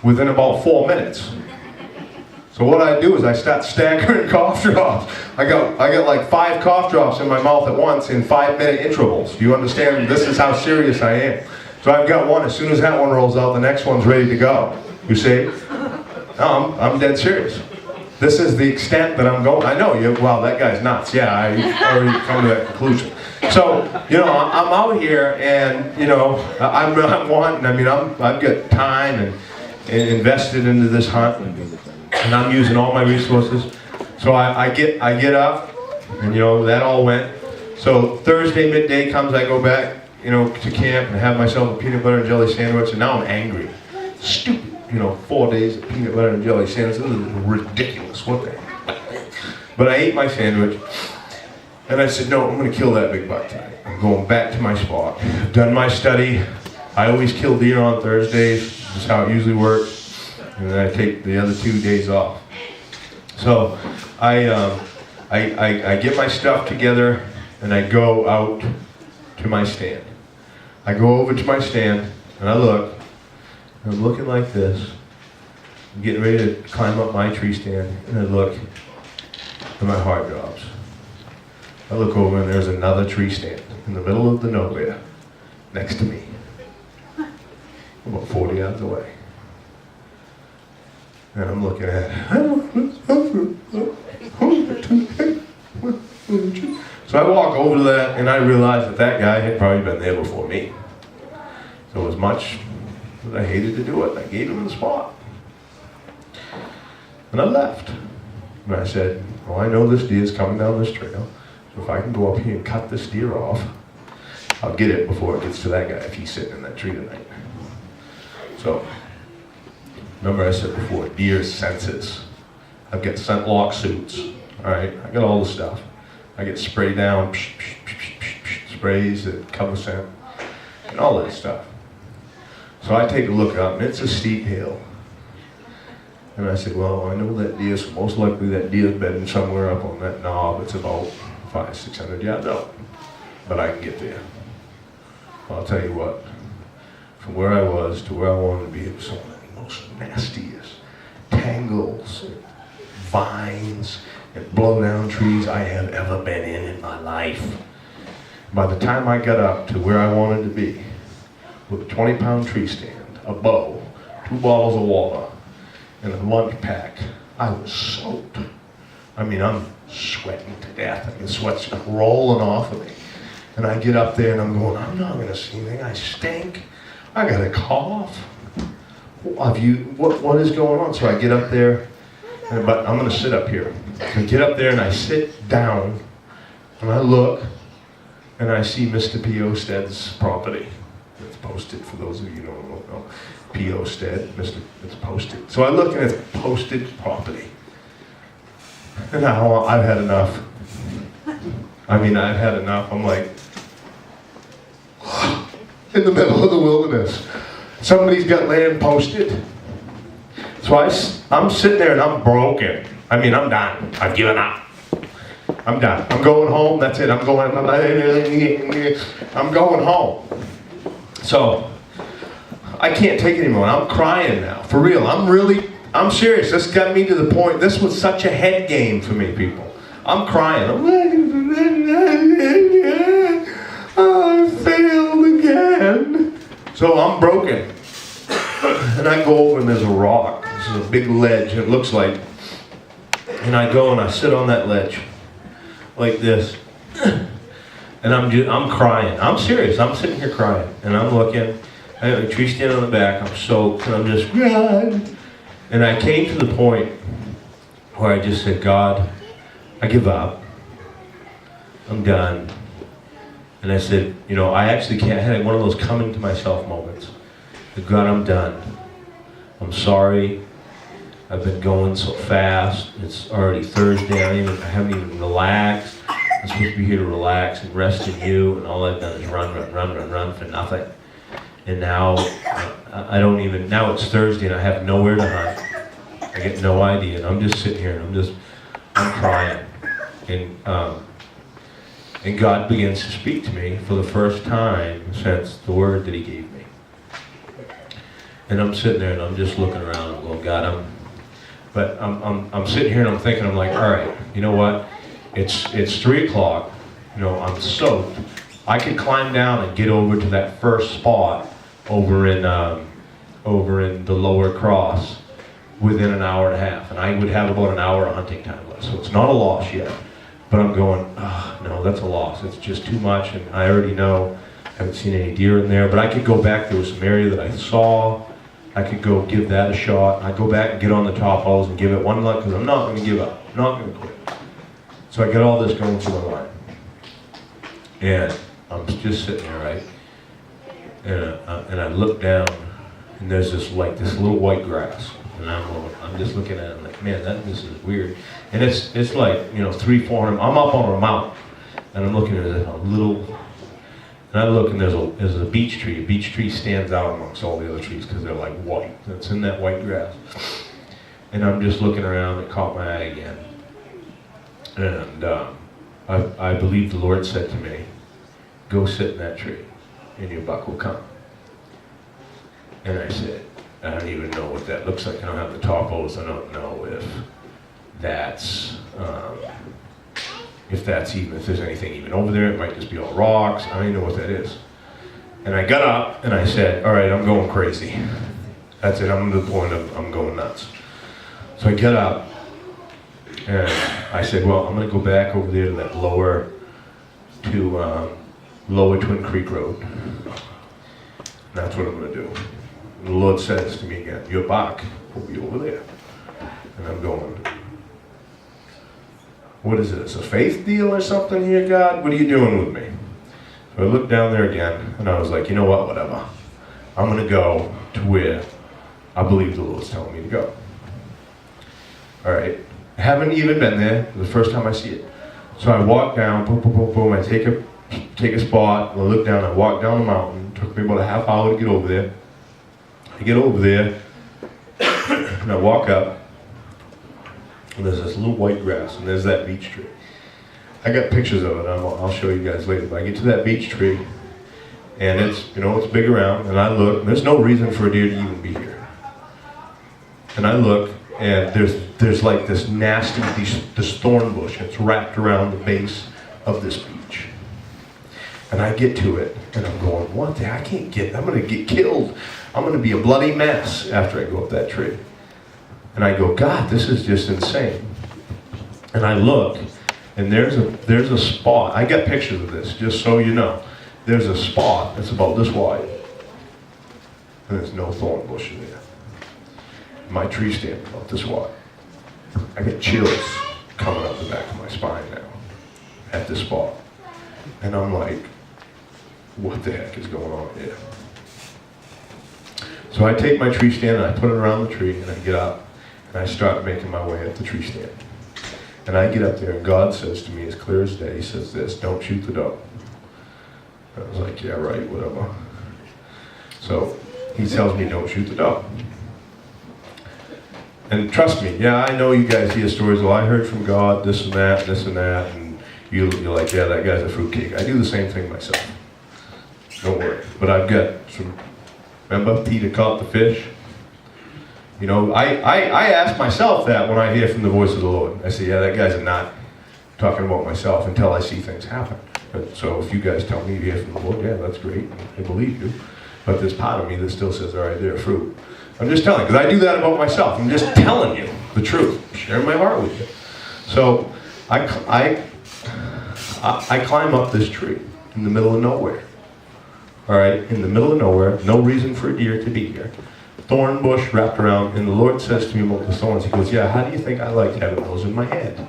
within about 4 minutes. So what I do is I start staggering cough drops. I got like 5 cough drops in my mouth at once in 5-minute intervals. Do you understand? This is how serious I am. So I've got one. As soon as that one rolls out, the next one's ready to go. You see? No, I'm dead serious. This is the extent that I'm going. I know you. Well, that guy's nuts. Yeah, I already come to that conclusion. So I'm out here, and I'm wanting. I mean, I've got time and invested into this hunt. And I'm using all my resources. So I get up, and that all went. So Thursday midday comes, I go back, to camp and have myself a peanut butter and jelly sandwich, and now I'm angry. Stupid, 4 days of peanut butter and jelly sandwich. This is ridiculous. What the heck? But I ate my sandwich, and I said, no, I'm going to kill that big buck tonight. I'm going back to my spot. I've done my study. I always kill deer on Thursdays. This is how it usually works. And then I take the other 2 days off. So I get my stuff together, and I go out to my stand. I go over to my stand, and I look. And I'm looking like this. I'm getting ready to climb up my tree stand, and I look, and my heart drops. I look over, and there's another tree stand in the middle of the nowhere next to me, about 40 yards away. And I'm looking at it. So I walk over to that, and I realize that guy had probably been there before me. So as much as I hated to do it, I gave him the spot. And I left. And I said, well, I know this deer is coming down this trail, so if I can go up here and cut this deer off, I'll get it before it gets to that guy if he's sitting in that tree tonight. So, remember I said before, deer senses I've got scent lock suits. All right, I got all the stuff. I get spray down sprays that cover scent and all that stuff. So I take a look up, and it's a steep hill. And I said, well, I know that deer, so most likely that deer's bedding somewhere up on that knob. It's about 500-600 yards out, but I can get there. I'll tell you what, from where I was to where I wanted to be, it was some of the most nastiest tangles, and vines, and blow down trees I have ever been in my life. By the time I got up to where I wanted to be, with a 20-pound tree stand, a bow, 2 bottles of water, and a lunch pack, I was soaked. I mean, I'm sweating to death. I mean, sweat's just rolling off of me. And I get up there and I'm going, I'm not gonna see anything. I stink. I got a cough. What is going on? So I get up there, but I'm gonna sit up here. I get up there and I sit down, and I look, and I see Mr. P. Osted's property. It's posted, for those of you who don't know. P. Osted, it's posted. So I look and it's posted property. And I've had enough. I mean, I've had enough. I'm like, in the middle of the wilderness. Somebody's got land posted. So I'm sitting there and I'm broken. I mean, I'm done. I've given up. I'm done. I'm going home. That's it. I'm going home. So I can't take it anymore. I'm crying now. For real. I'm serious. This got me to the point. This was such a head game for me, people. I'm crying. I failed again. So I'm broken. And I go over and there's a rock. This is a big ledge, it looks like. And I go and I sit on that ledge like this. And I'm crying. I'm serious. I'm sitting here crying. And I'm looking. I have a tree stand on the back. I'm soaked. And I'm just, God. And I came to the point where I just said, God, I give up. I'm done. And I said, you know, I actually can't. I had one of those coming to myself moments. God, I'm done. I'm sorry. I've been going so fast. It's already Thursday. I haven't even relaxed. I'm supposed to be here to relax and rest in you, and all I've done is run for nothing. And now I don't even. Now it's Thursday, and I have nowhere to hunt. I get no idea, and I'm just sitting here, and I'm crying, and God begins to speak to me for the first time since the word that He gave me. And I'm sitting there and I'm just looking around and going, God, I'm sitting here and I'm thinking, I'm like, all right, you know what? It's 3 o'clock. You know, I'm soaked. I could climb down and get over to that first spot over in the lower cross within an hour and a half, and I would have about an hour of hunting time left. So it's not a loss yet. But I'm going, no, that's a loss. It's just too much, and I already know. I haven't seen any deer in there, but I could go back. There was some area that I saw. I could go give that a shot. I'd go back and get on the topos and give it one look, because I'm not going to give up. I'm not going to quit. So I get all this going through my mind. And I'm just sitting there, right? And I look down, and there's this little white grass. And I'm just looking at it, I'm like, man, this is weird. And it's like, 300-400, I'm up on a mountain, and I'm looking at a little, and I look and there's a beech tree. A beech tree stands out amongst all the other trees because they're like white. It's in that white grass. And I'm just looking around, it caught my eye again. And I believe the Lord said to me, go sit in that tree and your buck will come. And I said, I don't even know what that looks like. I don't have the topos. I don't know if there's anything even over there. It might just be all rocks. I don't even know what that is. And I got up and I said, all right, I'm going crazy. That's it. I'm to the point of I'm going nuts. So I get up and I said, well, I'm going to go back over there to that lower Twin Creek Road. And that's what I'm going to do. And the Lord says to me again, your buck will be over there. And I'm going, what is this, a faith deal or something here, God? What are you doing with me? So I looked down there again, and I was like, you know what, whatever. I'm going to go to where I believe the Lord's telling me to go. All right, I haven't even been there. The first time I see it. So I walk down, boom, boom, boom, boom. I take a spot. I look down. I walk down the mountain. It took me about a half hour to get over there. I get over there, and I walk up. And there's this little white grass, and there's that beech tree. I got pictures of it. I'll show you guys later. But I get to that beech tree, and it's big around. And I look. And there's no reason for a deer to even be here. And I look, and there's like this nasty, this thorn bush. It's wrapped around the base of this beech. And I get to it, and I'm going, what the heck? I can't get it. I'm going to get killed. I'm going to be a bloody mess after I go up that tree. And I go, God, this is just insane. And I look, and there's a spot. I got pictures of this, just so you know. There's a spot that's about this wide. And there's no thorn bush in there. My tree stand about this wide. I get chills coming up the back of my spine now at this spot. And I'm like, what the heck is going on here? So I take my tree stand and I put it around the tree, and I get up and I start making my way up the tree stand. And I get up there, and God says to me as clear as day, he says this, don't shoot the doe. I was like, yeah, right, whatever. So he tells me don't shoot the doe. And trust me, yeah, I know you guys hear stories, well, I heard from God, this and that, and you're like, yeah, that guy's a fruitcake. I do the same thing myself. Don't worry. But I've got some, remember Peter caught the fish? You know, I ask myself that when I hear from the voice of the Lord. I say, yeah, that guy's not talking about myself until I see things happen. But, so if you guys tell me you hear from the Lord, yeah, that's great. I believe you. But there's part of me that still says, all right, they're fruit. I'm just telling, because I do that about myself. I'm just telling you the truth, sharing my heart with you. So I climb up this tree in the middle of nowhere. All right, in the middle of nowhere, no reason for a deer to be here. Thorn bush wrapped around, and the Lord says to me about the thorns, he goes, yeah, how do you think I like having those in my head?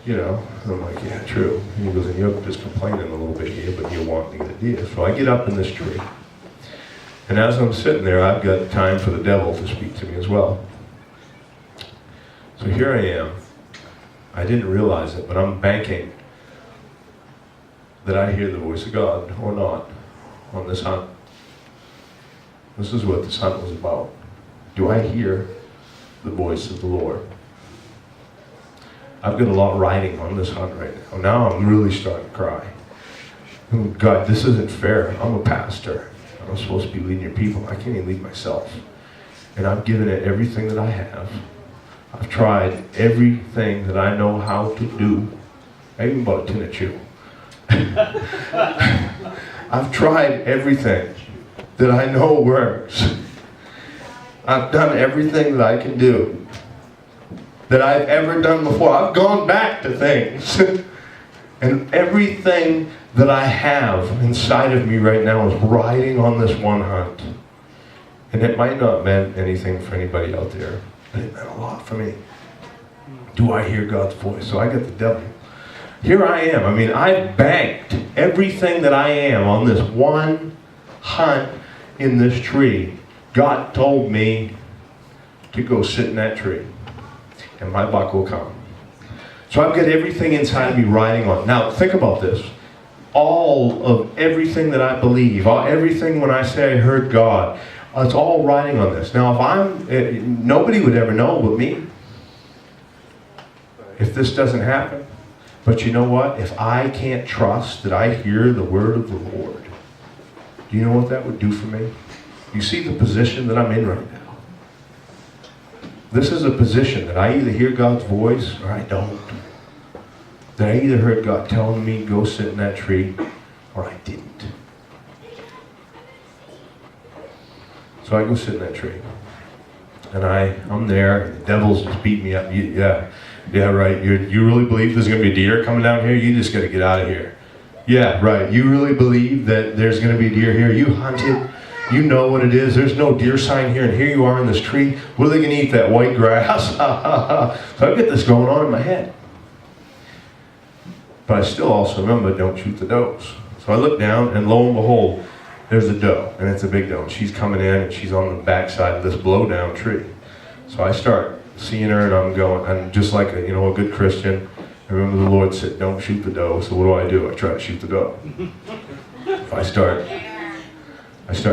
You know, and I'm like, yeah, true. And he goes, and you're just complaining a little bit here, but you're wanting to get a deer. So I get up in this tree. And as I'm sitting there, I've got time for the devil to speak to me as well. So here I am. I didn't realize it, but I'm banking that I hear the voice of God or not on this hunt. This is what this hunt was about. Do I hear the voice of the Lord? I've got a lot riding on this hunt right now. Now I'm really starting to cry. Oh, God, this isn't fair. I'm a pastor. I'm supposed to be leading your people. I can't even lead myself. And I've given it everything that I have. I've tried everything that I know how to do. I even bought a tin of chew. I've tried everything that I know works. I've done everything that I can do that I've ever done before. I've gone back to things. And everything that I have inside of me right now is riding on this one hunt. And it might not mean anything for anybody out there, but it meant a lot for me. Do I hear God's voice? So I got the devil. Here I am. I mean, I've banked everything that I am on this one hunt in this tree. God told me to go sit in that tree, and my buck will come. So I've got everything inside of me riding on. Now, think about this. All of everything that I believe, everything when I say I heard God, it's all riding on this. Now, nobody would ever know but me if this doesn't happen. But you know what? If I can't trust that I hear the word of the Lord, do you know what that would do for me? You see the position that I'm in right now. This is a position that I either hear God's voice or I don't. That I either heard God telling me go sit in that tree or I didn't. So I go sit in that tree. And I'm there, and the devil's just beating me up. Yeah, right. You really believe there's going to be a deer coming down here? You just got to get out of here. Yeah, right. You really believe that there's going to be a deer here? You hunted. You know what it is. There's no deer sign here, and here you are in this tree. What are they going to eat, that white grass? So I've got this going on in my head. But I still also remember, don't shoot the does. So I look down, and lo and behold, there's a doe, and it's a big doe. She's coming in, and she's on the backside of this blow-down tree. So I start seeing her, and I'm going, and just like a good Christian, I remember the Lord said, don't shoot the doe. So what do? I try to shoot the doe. I start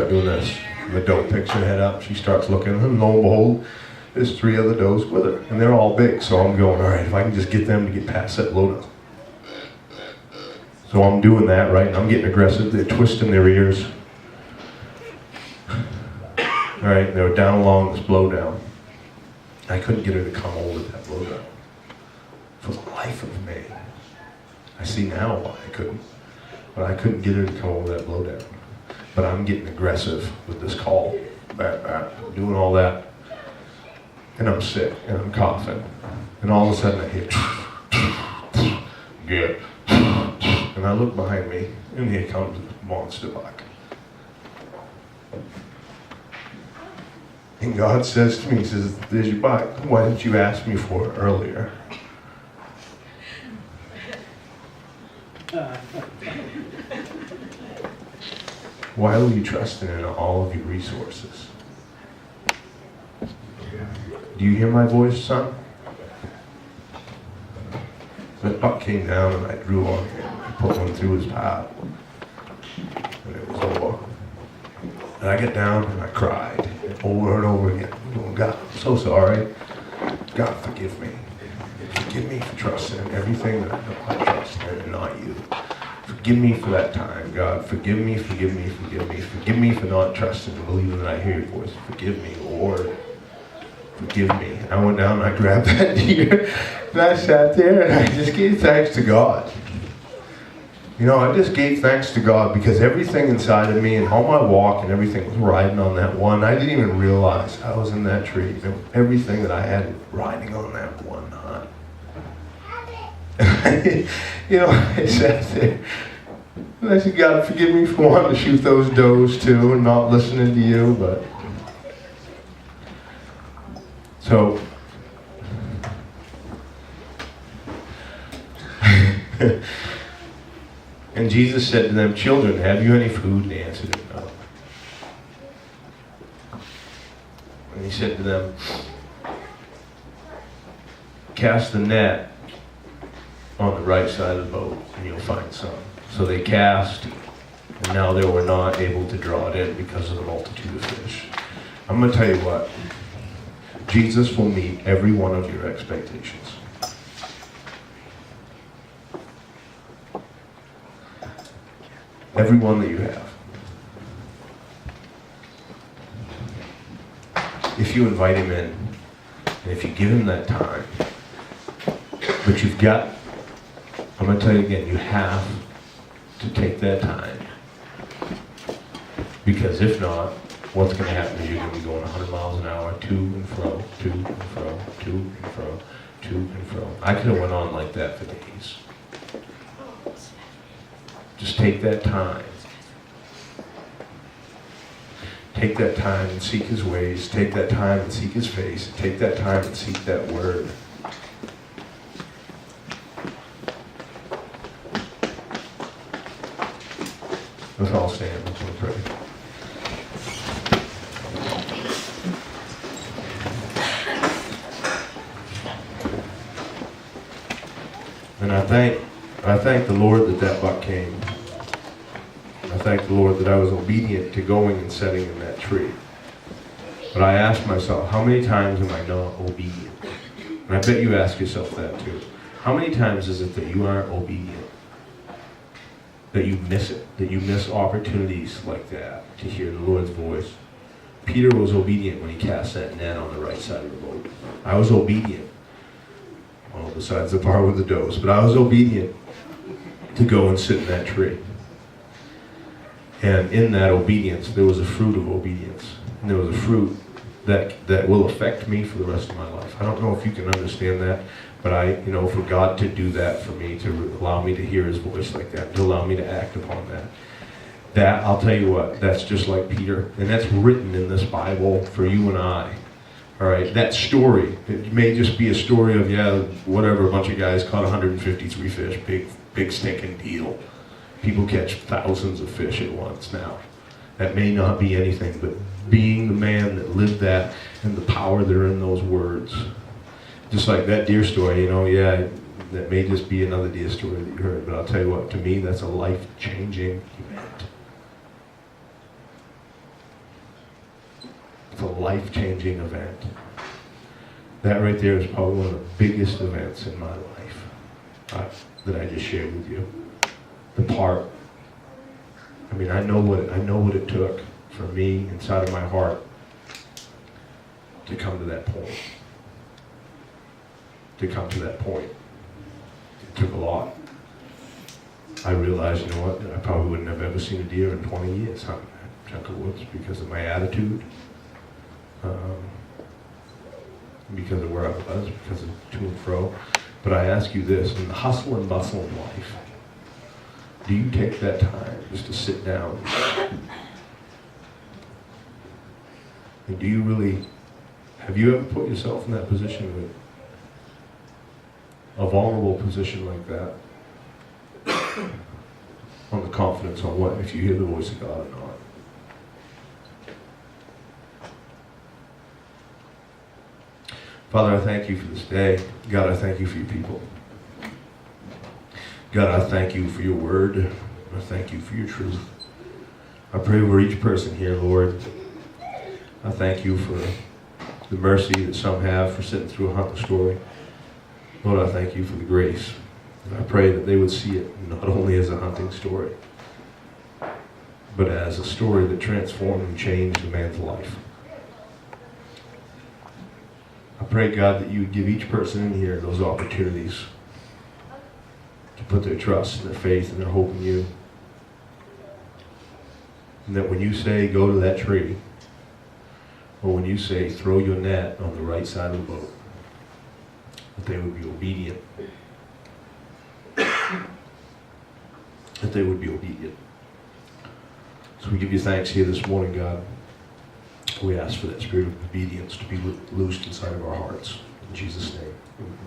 doing this. And the doe picks her head up. She starts looking, and lo and behold, there's 3 other does with her, and they're all big. So I'm going, all right, if I can just get them to get past that low doe. So I'm doing that, right? And I'm getting aggressive. They're twisting their ears. All right, they were down along this blowdown. I couldn't get her to come over that blowdown. For the life of me. I see now why I couldn't. But I couldn't get her to come over that blowdown. But I'm getting aggressive with this call. Doing all that. And I'm sick, and I'm coughing. And all of a sudden I hear, good. And I look behind me, and here comes this monster buck. And God says to me, he says, there's your buck. Why didn't you ask me for it earlier? Why were you trusting in all of your resources? Do you hear my voice, son? That buck came down and I drew on him. I put one through his path. And it was over. And I get down and I cried over and over again. Oh, God, I'm so sorry. God, forgive me. Forgive me for trusting in everything that I trust in and not you. Forgive me for that time, God. Forgive me, forgive me, forgive me. Forgive me for not trusting and believing that I hear your voice. Forgive me, Lord. Forgive me. And I went down and I grabbed that deer. And I sat there and I just gave thanks to God. I just gave thanks to God because everything inside of me and all my walk and everything was riding on that one. I didn't even realize I was in that tree. Everything that I had riding on that one hunt. I sat there and I said, God, forgive me for wanting to shoot those does too and not listening to you, but so and Jesus said to them, children, have you any food? And they answered him, no. And he said to them, cast the net on the right side of the boat and you'll find some. So they cast, and now they were not able to draw it in because of the multitude of fish. I'm going to tell you what, Jesus will meet every one of your expectations. Every one that you have. If you invite him in, and if you give him that time, but you've got, I'm going to tell you again, you have to take that time. Because if not, what's going to happen is you're going to be going 100 miles an hour, to and fro, to and fro, to and fro, to and fro. I could have went on like that for days. Just take that time. Take that time and seek his ways. Take that time and seek his face. Take that time and seek that word. Let's all stand. Let's all pray. And I thank the Lord that buck came. I thank the Lord that I was obedient to going and setting in that tree. But I asked myself, how many times am I not obedient? And I bet you ask yourself that too. How many times is it that you aren't obedient? That you miss it? That you miss opportunities like that to hear the Lord's voice? Peter was obedient when he cast that net on the right side of the boat. I was obedient. Well, besides the part with the does, but I was obedient to go and sit in that tree. And in that obedience, there was a fruit of obedience. And there was a fruit that will affect me for the rest of my life. I don't know if you can understand that, but for God to do that for me, to allow me to hear his voice like that, to allow me to act upon that, I'll tell you what, that's just like Peter. And that's written in this Bible for you and I. All right, that story, it may just be a story of, whatever, a bunch of guys caught 153 fish, big stinking deal. People catch thousands of fish at once now. That may not be anything, but being the man that lived that and the power that are in those words, Just like that deer story, yeah, that may just be another deer story that you heard, but I'll tell you what, to me, that's a life-changing event. It's a life-changing event. That right there is probably one of the biggest events in my life that I just shared with you. The part. I mean, I know what it took for me inside of my heart to come to that point. To come to that point. It took a lot. I realized, you know what, I probably wouldn't have ever seen a deer in 20 years hunting that chunk of woods because of my attitude, because of where I was, because of to and fro. But I ask you this, in the hustle and bustle of life, do you take that time just to sit down? And do you really, have you ever put yourself in that position with a vulnerable position like that? On the confidence on what, if you hear the voice of God or not. Father, I thank you for this day. God, I thank you for your people. God, I thank you for your word. I thank you for your truth. I pray over each person here, Lord. I thank you for the mercy that some have for sitting through a hunting story. Lord, I thank you for the grace. And I pray that they would see it not only as a hunting story, but as a story that transformed and changed a man's life. I pray, God, that you would give each person in here those opportunities to put their trust and their faith and their hope in you. And that when you say, go to that tree, or when you say, throw your net on the right side of the boat, that they would be obedient. That they would be obedient. So we give you thanks here this morning, God. We ask for that spirit of obedience to be loosed inside of our hearts. In Jesus' name. Amen.